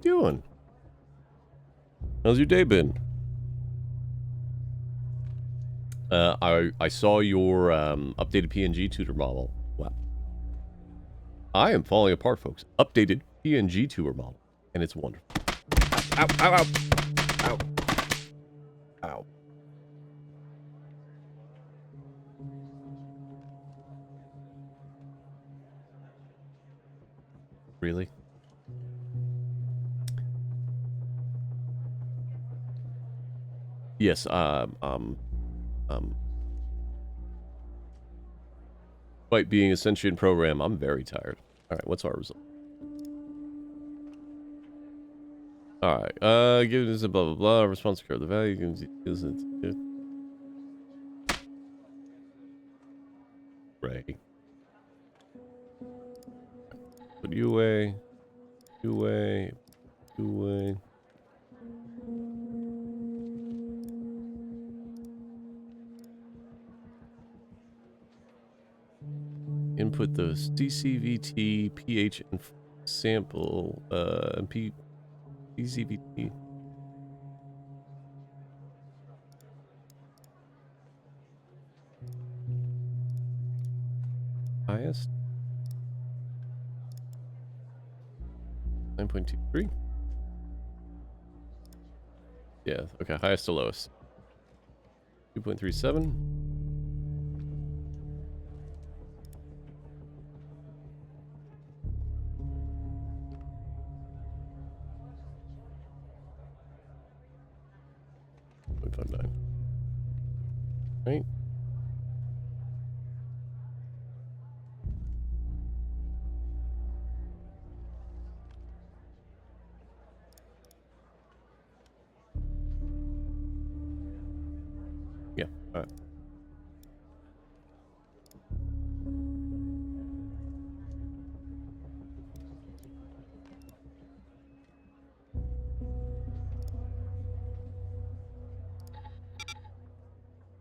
doing? How's your day been? I saw your updated PNG tutor model. Wow. I am falling apart, folks. Updated PNG tutor model. And it's wonderful. Ow, ow, ow. Ow. Ow. Really? Yes, despite being a sentient program, I'm very tired. Alright, what's our result? Alright, give this a blah blah blah, response to the value, is it good? Ray. Put you away. You away. You away. Input the CCVT, pH, and sample, and CCVT. Highest? 9.23. Yeah, okay, highest to lowest. 2.37. Right? Yeah, alright.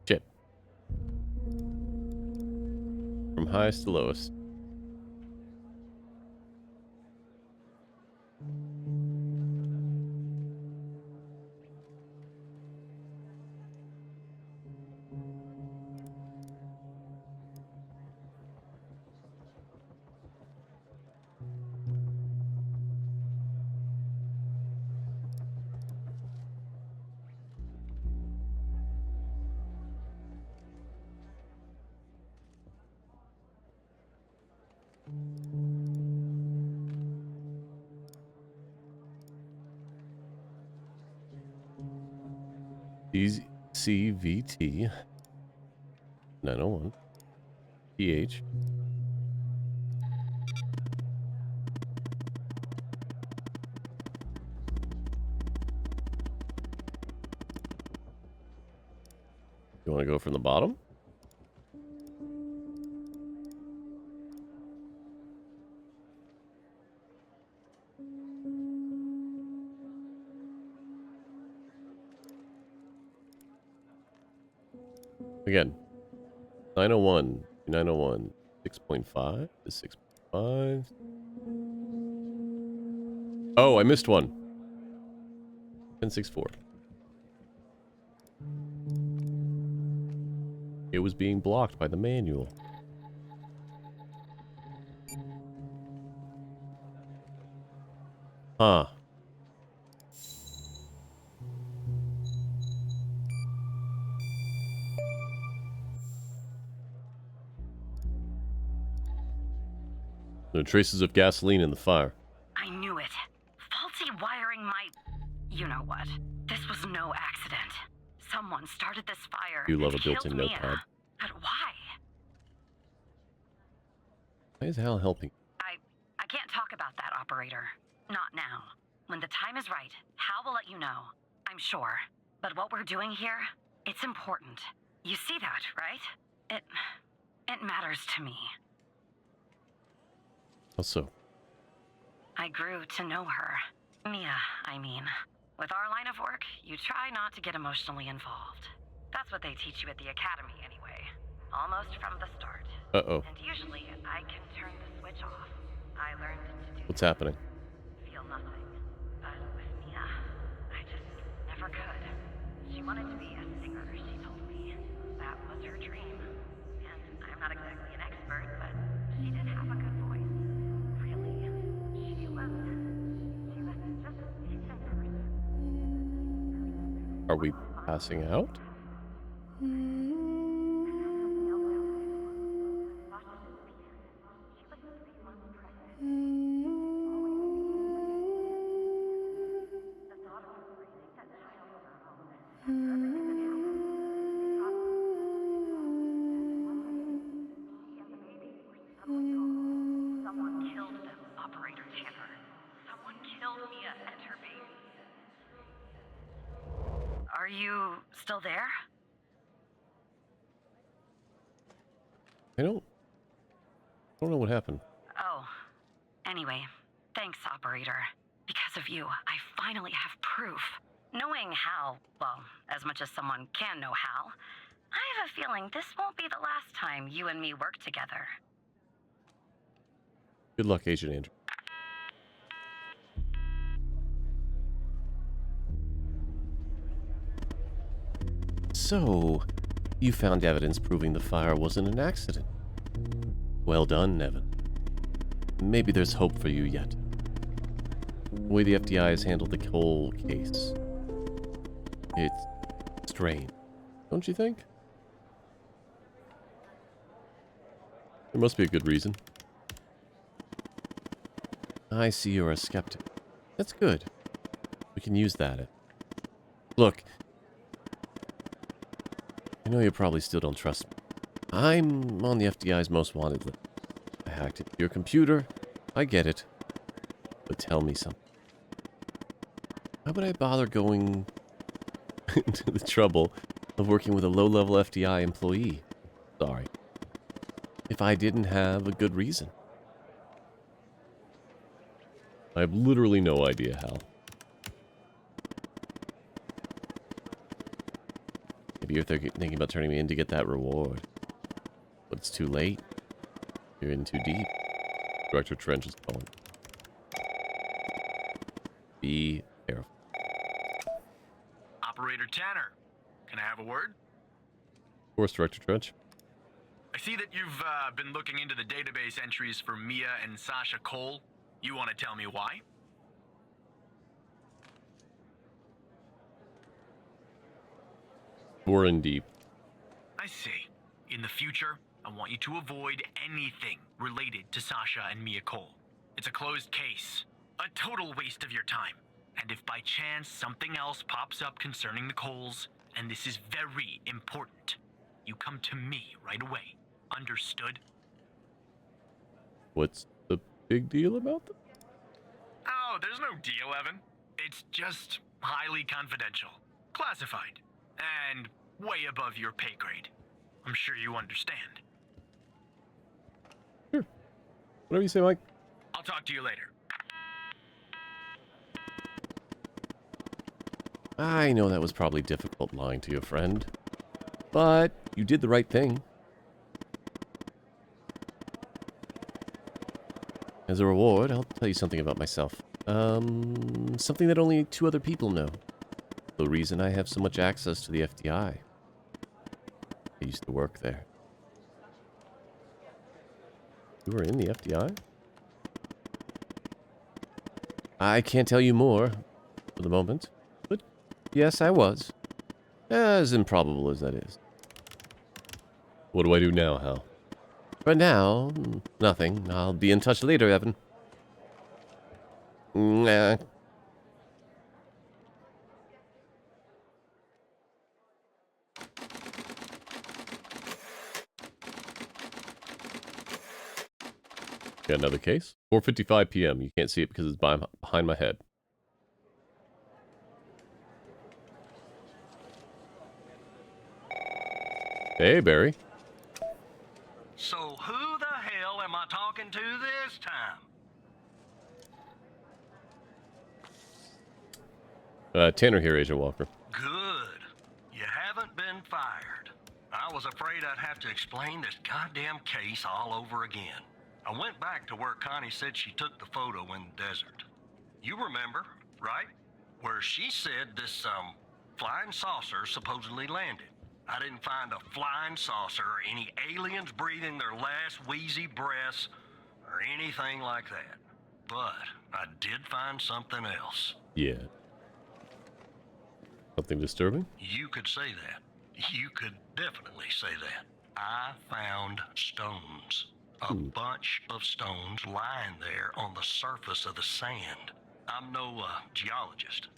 Shit. From highest to lowest. CVT 901 pH. You want to go from the bottom? Again, 901, 901, 6.5 to 6.5. Oh, I missed one. 1064. It was being blocked by the manual. Huh. No traces of gasoline in the fire. I knew it. Faulty wiring might... You know what? This was no accident. Someone started this fire. You love a and built-in killed Mia. notepad. But why? Why is Hal helping? I can't talk about that, operator. Not now. When the time is right, Hal will let you know. I'm sure. But what we're doing here, it's important. You see that, right? It matters to me. How so? I grew to know her. Mia, I mean. With our line of work, you try not to get emotionally involved. That's what they teach you at the academy anyway. Almost from the start. Uh-oh. And usually, I can turn the switch off. I learned to do What's happening? feel nothing. But Are we passing out? Someone killed them, Operator Tanner. Someone killed Mia and her baby. Are you still there? I don't know what happened. Oh, anyway, thanks, Operator. Because of you, I finally have proof. Knowing Hal, well, as much as someone can know Hal, I have a feeling this won't be the last time you and me work together. Good luck, Agent Andrew. So, you found evidence proving the fire wasn't an accident. Well done, Nevin. Maybe there's hope for you yet. The way the FBI has handled the whole case. It's strange, don't you think? There must be a good reason. I see you're a skeptic. That's good. We can use that. Look, I know you probably still don't trust me. I'm on the FBI's most wanted list. I hacked into your computer. I get it. But tell me something. Why would I bother going into the trouble of working with a low-level FBI employee? Sorry. If I didn't have a good reason. I have literally no idea how. Maybe you're thinking about turning me in to get that reward. But it's too late. You're in too deep. Director Trench is calling. Be careful. Operator Tanner, can I have a word? Of course, Director Trench. I see that you've been looking into the database entries for Mia and Sasha Cole. You want to tell me why? We're in deep. I see. In the future, I want you to avoid anything related to Sasha and Mia Cole. It's a closed case. A total waste of your time. And if by chance something else pops up concerning the Coles, and this is very important, you come to me right away. Understood? What's the big deal about them? Oh, there's no deal, Evan. It's just highly confidential. Classified. And way above your pay grade. I'm sure you understand. Sure. Whatever you say, Mike. I'll talk to you later. I know that was probably difficult lying to your friend. But you did the right thing. As a reward, I'll tell you something about myself. Something that only 2 other people know. The reason I have so much access to the FBI. I used to work there. You were in the FBI? I can't tell you more for the moment, but yes, I was. As improbable as that is. What do I do now, Hal? For now, nothing. I'll be in touch later, Evan. Nah. Got another case? 4:55 p.m. You can't see it because it's behind my head. Hey, Barry. So who the hell am I talking to this time? Tanner here, Agent Walker. Good. You haven't been fired. I was afraid I'd have to explain this goddamn case all over again. I went back to where Connie said she took the photo in the desert. You remember, right? Where she said this, flying saucer supposedly landed. I didn't find a flying saucer or any aliens breathing their last wheezy breaths or anything like that. But I did find something else. Yeah. Something disturbing? You could say that. You could definitely say that. I found stones. A bunch of stones lying there on the surface of the sand. I'm no geologist,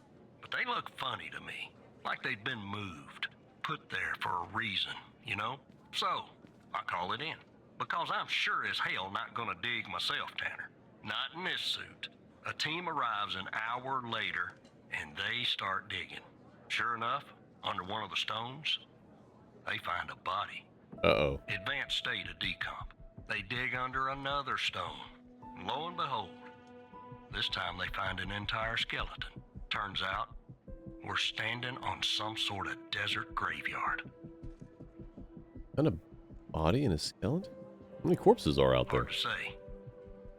but they look funny to me. Like they'd been moved. Put there for a reason, you know? So, I call it in. Because I'm sure as hell not gonna dig myself, Tanner. Not in this suit. A team arrives an hour later, and they start digging. Sure enough, under one of the stones, they find a body. Uh-oh. Advanced state of decomp. They dig under another stone. And lo and behold, this time they find an entire skeleton. Turns out, we're standing on some sort of desert graveyard. Kind of body and a skeleton? How many corpses are out there? Hard to say,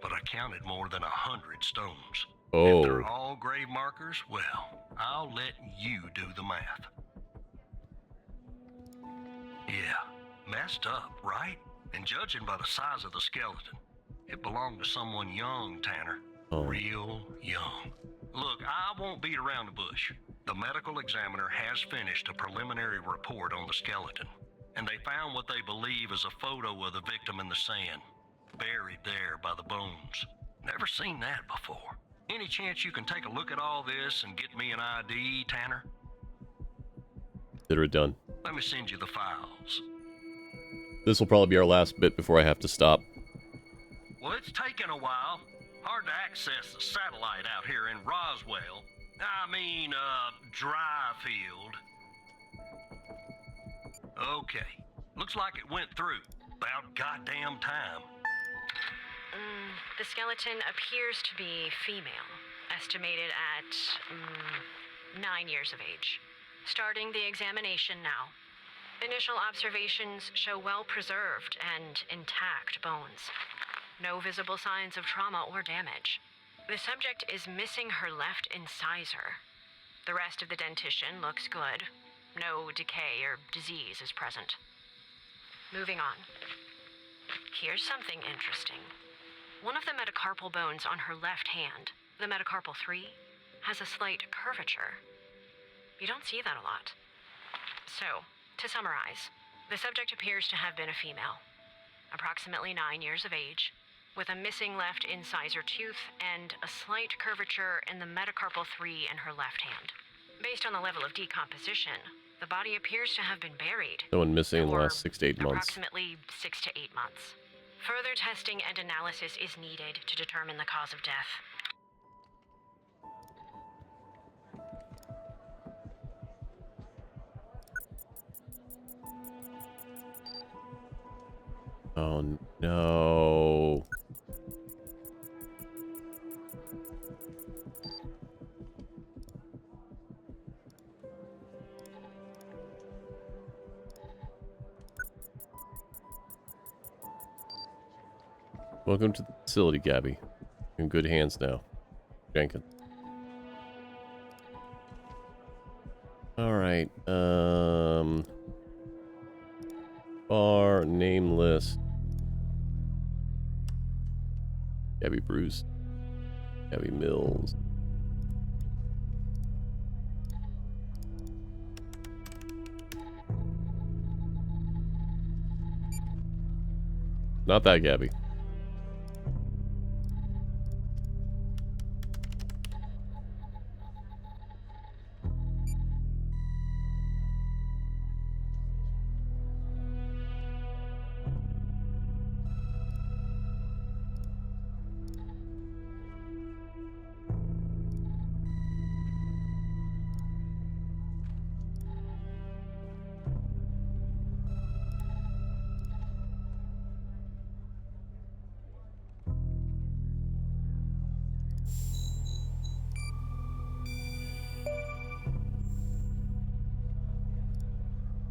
but I counted more than 100 stones. Oh. If they're all grave markers, well, I'll let you do the math. Yeah, messed up, right? And judging by the size of the skeleton, it belonged to someone young, Tanner. Oh. Real young. Look, I won't beat around the bush. The medical examiner has finished a preliminary report on the skeleton, and they found what they believe is a photo of the victim in the sand, buried there by the bones. Never seen that before. Any chance you can take a look at all this and get me an ID, Tanner? Consider it done. Let me send you the files. This will probably be our last bit before I have to stop. Well, it's taken a while. Hard to access the satellite out here in Roswell. Dryfield. Okay. Looks like it went through. About goddamn time. The skeleton appears to be female, estimated at 9 years of age. Starting the examination now. Initial observations show well-preserved and intact bones. No visible signs of trauma or damage. The subject is missing her left incisor. The rest of the dentition looks good. No decay or disease is present. Moving on. Here's something interesting. One of the metacarpal bones on her left hand, the metacarpal 3, has a slight curvature. You don't see that a lot. So, to summarize, the subject appears to have been a female, approximately 9 years of age, with a missing left incisor tooth and a slight curvature in the metacarpal 3 in her left hand. Based on the level of decomposition, the body appears to have been buried. Someone missing in the for last 6 to 8 months. Approximately 6 to 8 months. Further testing and analysis is needed to determine the cause of death. Oh no. Welcome to the facility, Gabby. You're in good hands now. Jenkins. Alright, bar, name list. Gabby Bruce. Gabby Mills. Not that Gabby.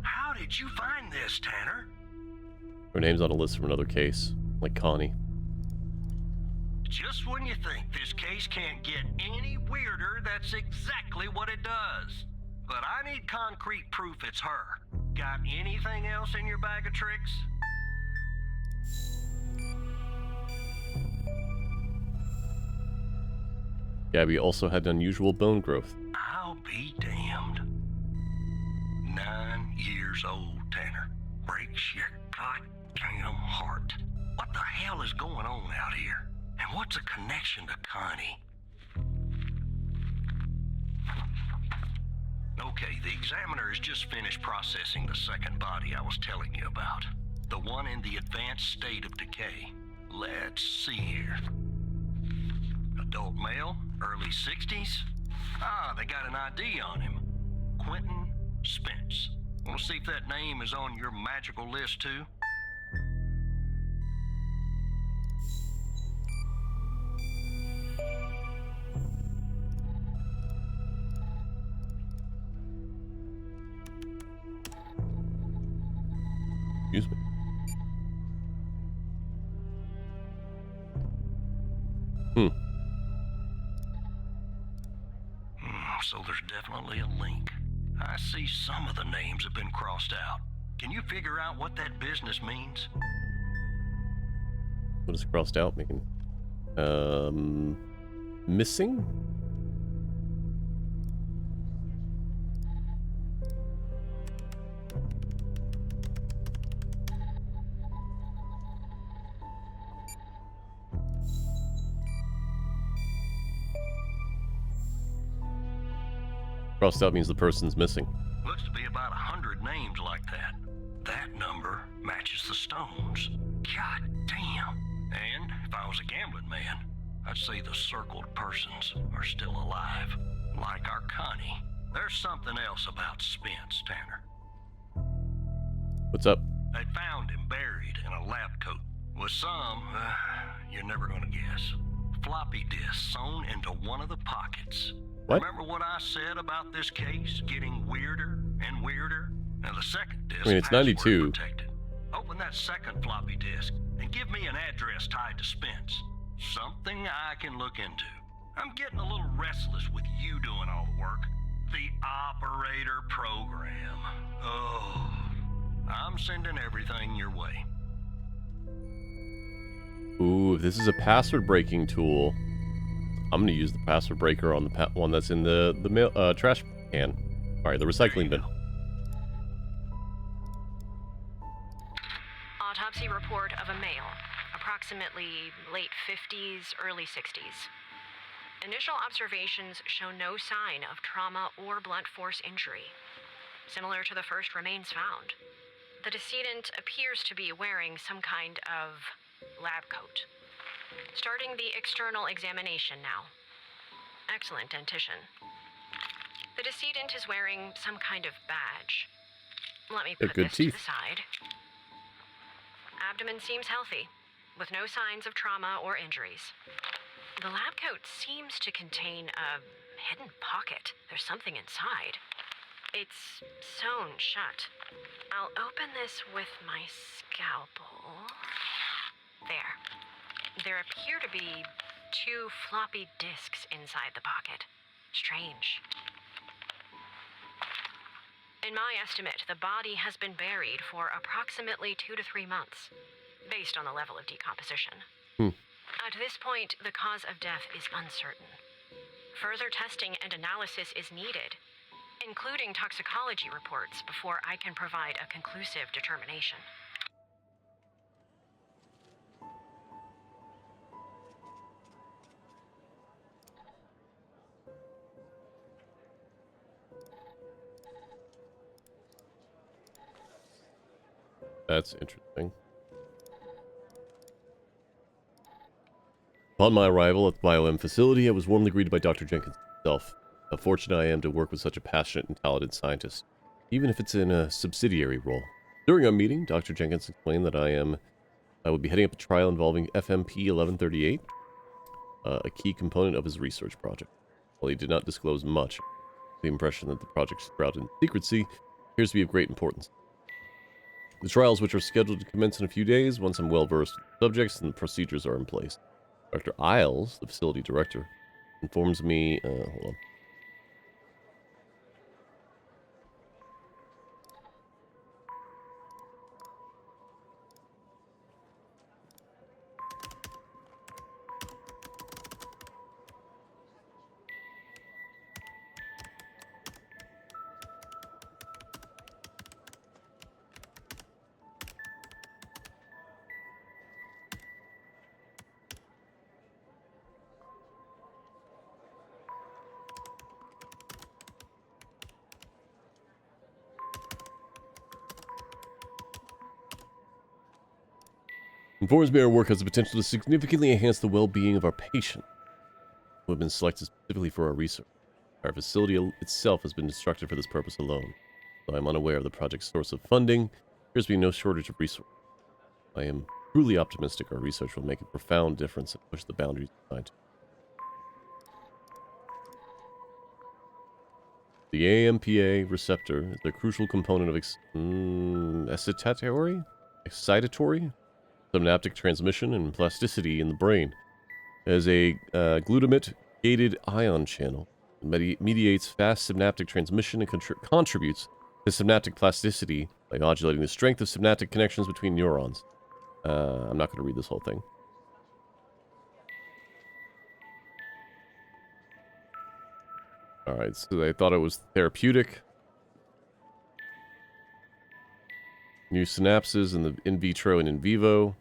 How did you find this, Tanner? Her name's on a list from another case, like Connie. Just when you think this case can't get any weirder, that's exactly what it does. But I need concrete proof it's her. Got anything else in your bag of tricks? Gabby also had unusual bone growth. I'll be damned. years old, Tanner. Breaks your goddamn heart. What the hell is going on out here? And what's a connection to Connie? Okay, the examiner has just finished processing the second body I was telling you about. The one in the advanced state of decay. Let's see here. Adult male, early 60s. Ah, they got an ID on him. Quentin Spence. Want to see if that name is on your magical list too? Excuse me. So there's definitely a link. I see some of the names have been crossed out. Can you figure out what that business means? What does crossed out mean? Missing? Crossed out means the person's missing. Looks to be about 100 names like that. That number matches the stones. God damn. And if I was a gambling man, I'd say the circled persons are still alive. Like our Connie. There's something else about Spence, Tanner. What's up? They found him buried in a lab coat with some, you're never gonna guess, floppy disks sewn into one of the pockets. What? Remember what I said about this case getting weirder and weirder? Now the second disk, I mean, it's 92. protected. Open that second floppy disk and give me an address tied to Spence. Something I can look into. I'm getting a little restless with you doing all the work. The operator program. Oh, I'm sending everything your way. Ooh, if this is a password breaking tool, I'm gonna use the password breaker on the one that's in the trash can. All right, the recycling bin. Autopsy report of a male, approximately late 50s, early 60s. Initial observations show no sign of trauma or blunt force injury. Similar to the first remains found. The decedent appears to be wearing some kind of lab coat. Starting the external examination now. Excellent dentition. The decedent is wearing some kind of badge. Let me put good this teeth. to the side. Abdomen seems healthy, with no signs of trauma or injuries. The lab coat seems to contain a hidden pocket. There's something inside. It's sewn shut. I'll open this with my scalpel. There. There appear to be 2 floppy disks inside the pocket. Strange. In my estimate, the body has been buried for approximately 2 to 3 months, based on the level of decomposition. At this point, the cause of death is uncertain. Further testing and analysis is needed, including toxicology reports, before I can provide a conclusive determination. That's interesting. Upon my arrival at the BioM facility, I was warmly greeted by Dr. Jenkins himself. How fortunate I am to work with such a passionate and talented scientist, even if it's in a subsidiary role. During our meeting, Dr. Jenkins explained that I would be heading up a trial involving FMP 1138, a key component of his research project. While he did not disclose much, the impression that the project shrouded in secrecy appears to be of great importance. The trials, which are scheduled to commence in a few days, once I'm well versed in the subjects and the procedures are in place. Dr. Isles, the facility director, informs me, hold on. Informs me our work has the potential to significantly enhance the well-being of our patients who have been selected specifically for our research. Our facility itself has been constructed for this purpose alone. Though I am unaware of the project's source of funding, there appears to be no shortage of resources. I am truly optimistic our research will make a profound difference and push the boundaries of science. The AMPA receptor is a crucial component of excitatory synaptic transmission and plasticity in the brain. As a glutamate-gated ion channel, it mediates fast synaptic transmission and contributes to synaptic plasticity by modulating the strength of synaptic connections between neurons. I'm not going to read this whole thing. Alright, so they thought it was therapeutic. New synapses in the in vitro and in vivo.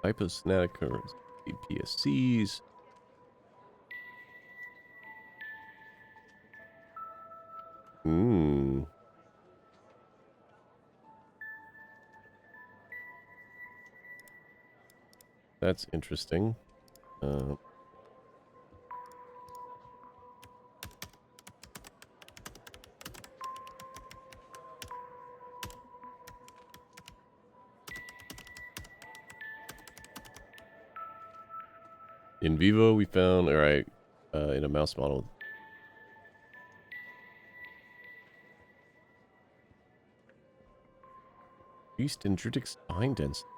Hyposynaptic currents, PSCs. That's interesting. In vivo, we found, alright, in a mouse model. Increased dendritic spine density.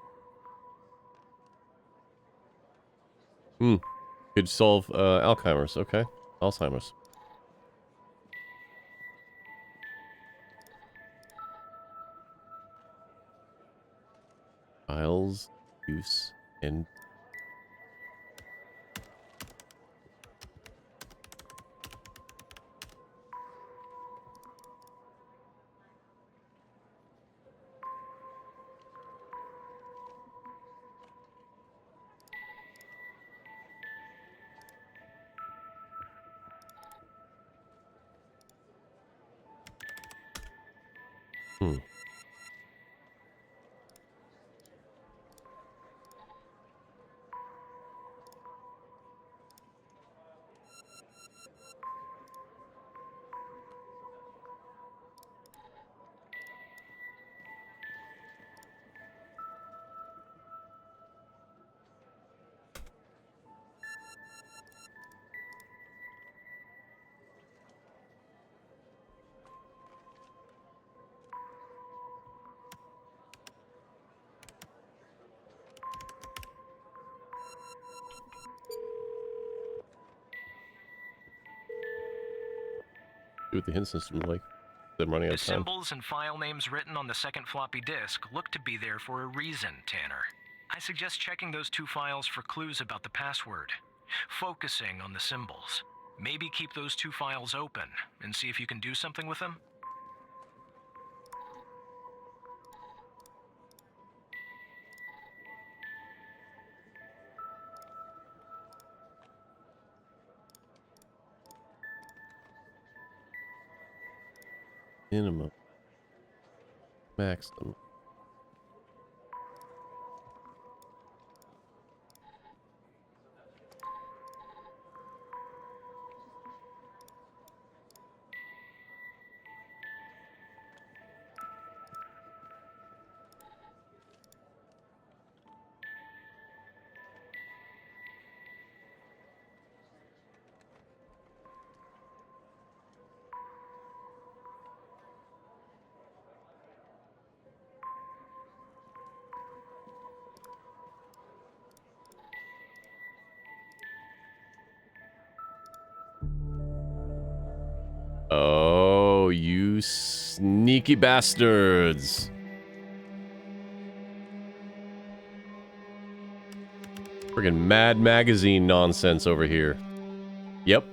Could solve Alzheimer's. Okay. Alzheimer's. Files, use, and see what the hint system is like. I'm running out of The time. symbols and file names written on the second floppy disk look to be there for a reason, Tanner. I suggest checking those 2 files for clues about the password. Focusing on the symbols. Maybe keep those 2 files open and see if you can do something with them. Minimum. Maximum. Oh, you sneaky bastards. Friggin' Mad Magazine nonsense over here. Yep.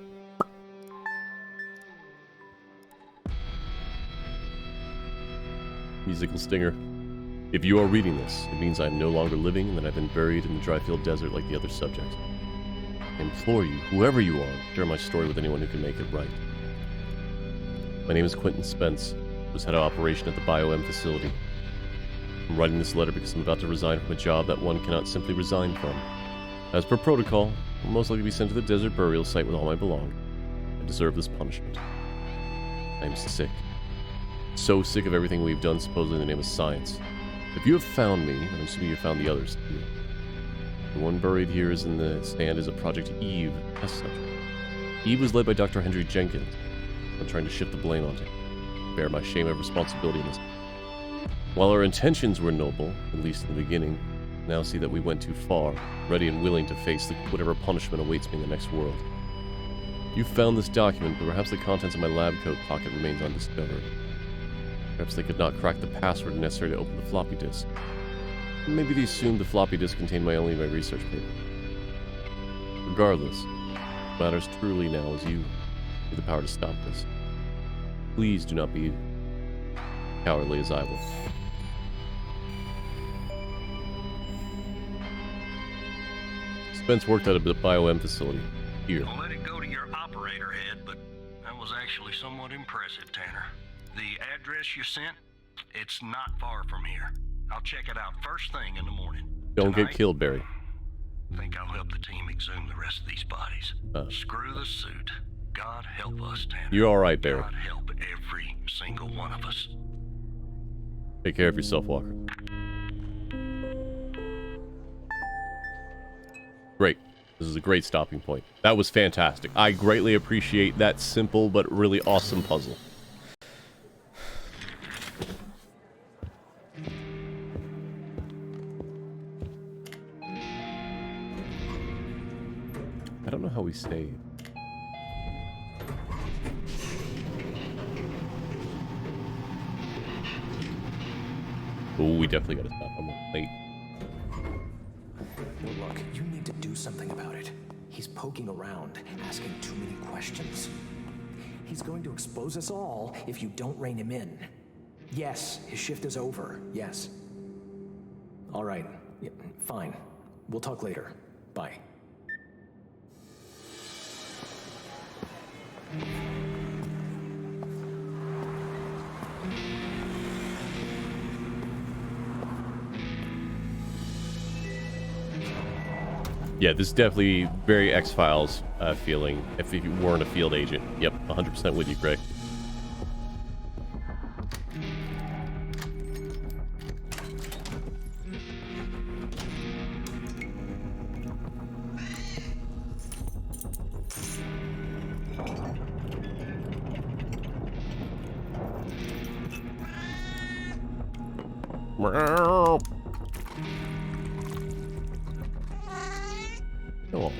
Musical stinger. If you are reading this, it means I am no longer living and that I've been buried in the dry-field desert like the other subjects. I implore you, whoever you are, share my story with anyone who can make it right. My name is Quentin Spence. I was head of operation at the BioM facility. I'm writing this letter because I'm about to resign from a job that one cannot simply resign from. As per protocol, I'll most likely be sent to the desert burial site with all my belongings. I deserve this punishment. I am sick. So sick of everything we've done supposedly in the name of science. If you have found me, I'm assuming you found the others too. The one buried here is in the stand is a Project Eve test subject. Eve was led by Dr. Henry Jenkins. I'm trying to shift the blame onto him. Bear my shame of responsibility in this. While our intentions were noble, at least in the beginning, now see that we went too far, ready and willing to face whatever punishment awaits me in the next world. You found this document, but perhaps the contents of my lab coat pocket remains undiscovered. Perhaps they could not crack the password necessary to open the floppy disk. Maybe they assumed the floppy disk contained only my research paper. Regardless, what matters truly now is you with the power to stop this. Please do not be cowardly as I will. Spence worked at a BioM facility. Here. I'll let it go to your operator head, but that was actually somewhat impressive, Tanner. The address you sent, it's not far from here. I'll check it out first thing in the morning. Don't Tonight, get killed, Barry. I think I'll help the team exhume the rest of these bodies. Screw the suit. God help us, Tanner. You're alright, Barry. God help every single one of us. Take care of yourself, Walker. Great. This is a great stopping point. That was fantastic. I greatly appreciate that simple but really awesome puzzle. I don't know how we save. Oh, we definitely gotta stop. I'm late. Well, look, you need to do something about it. He's poking around, asking too many questions. He's going to expose us all if you don't rein him in. Yes, his shift is over. Yes. All right. Yeah, fine. We'll talk later. Bye. Yeah, this is definitely very X-Files feeling, if you weren't a field agent. Yep, 100% with you, Craig. Meow. Cool.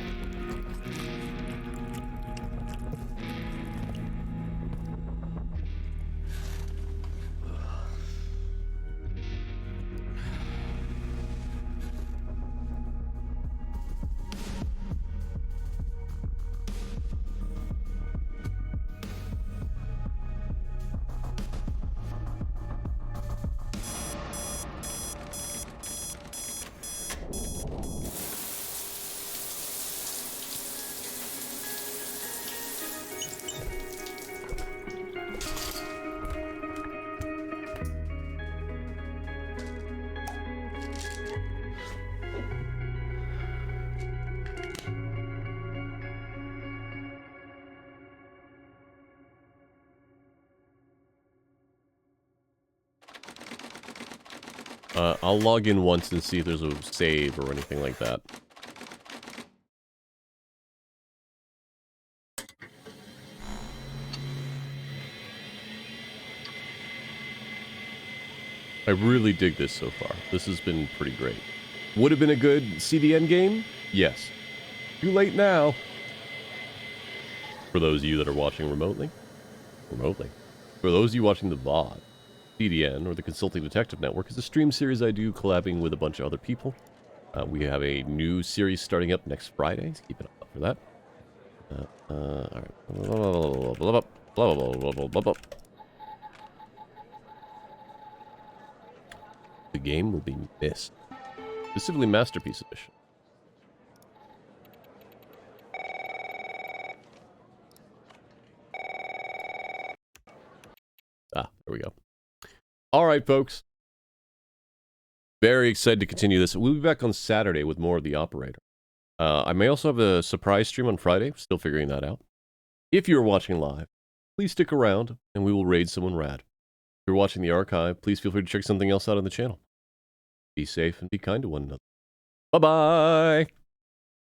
I'll log in once and see if there's a save or anything like that. I really dig this so far. This has been pretty great. Would have been a good CDN game? Yes. Too late now. For those of you that are watching remotely. For those of you watching the VOD. CDN, or the Consulting Detective Network, is a stream series I do collabing with a bunch of other people. We have a new series starting up next Friday, so keep an eye out for that. Alright. The game will be missed. Specifically Masterpiece Edition. Ah, there we go. All right, folks. Very excited to continue this. We'll be back on Saturday with more of The Operator. I may also have a surprise stream on Friday. Still figuring that out. If you're watching live, please stick around and we will raid someone rad. If you're watching the archive, please feel free to check something else out on the channel. Be safe and be kind to one another. Bye-bye!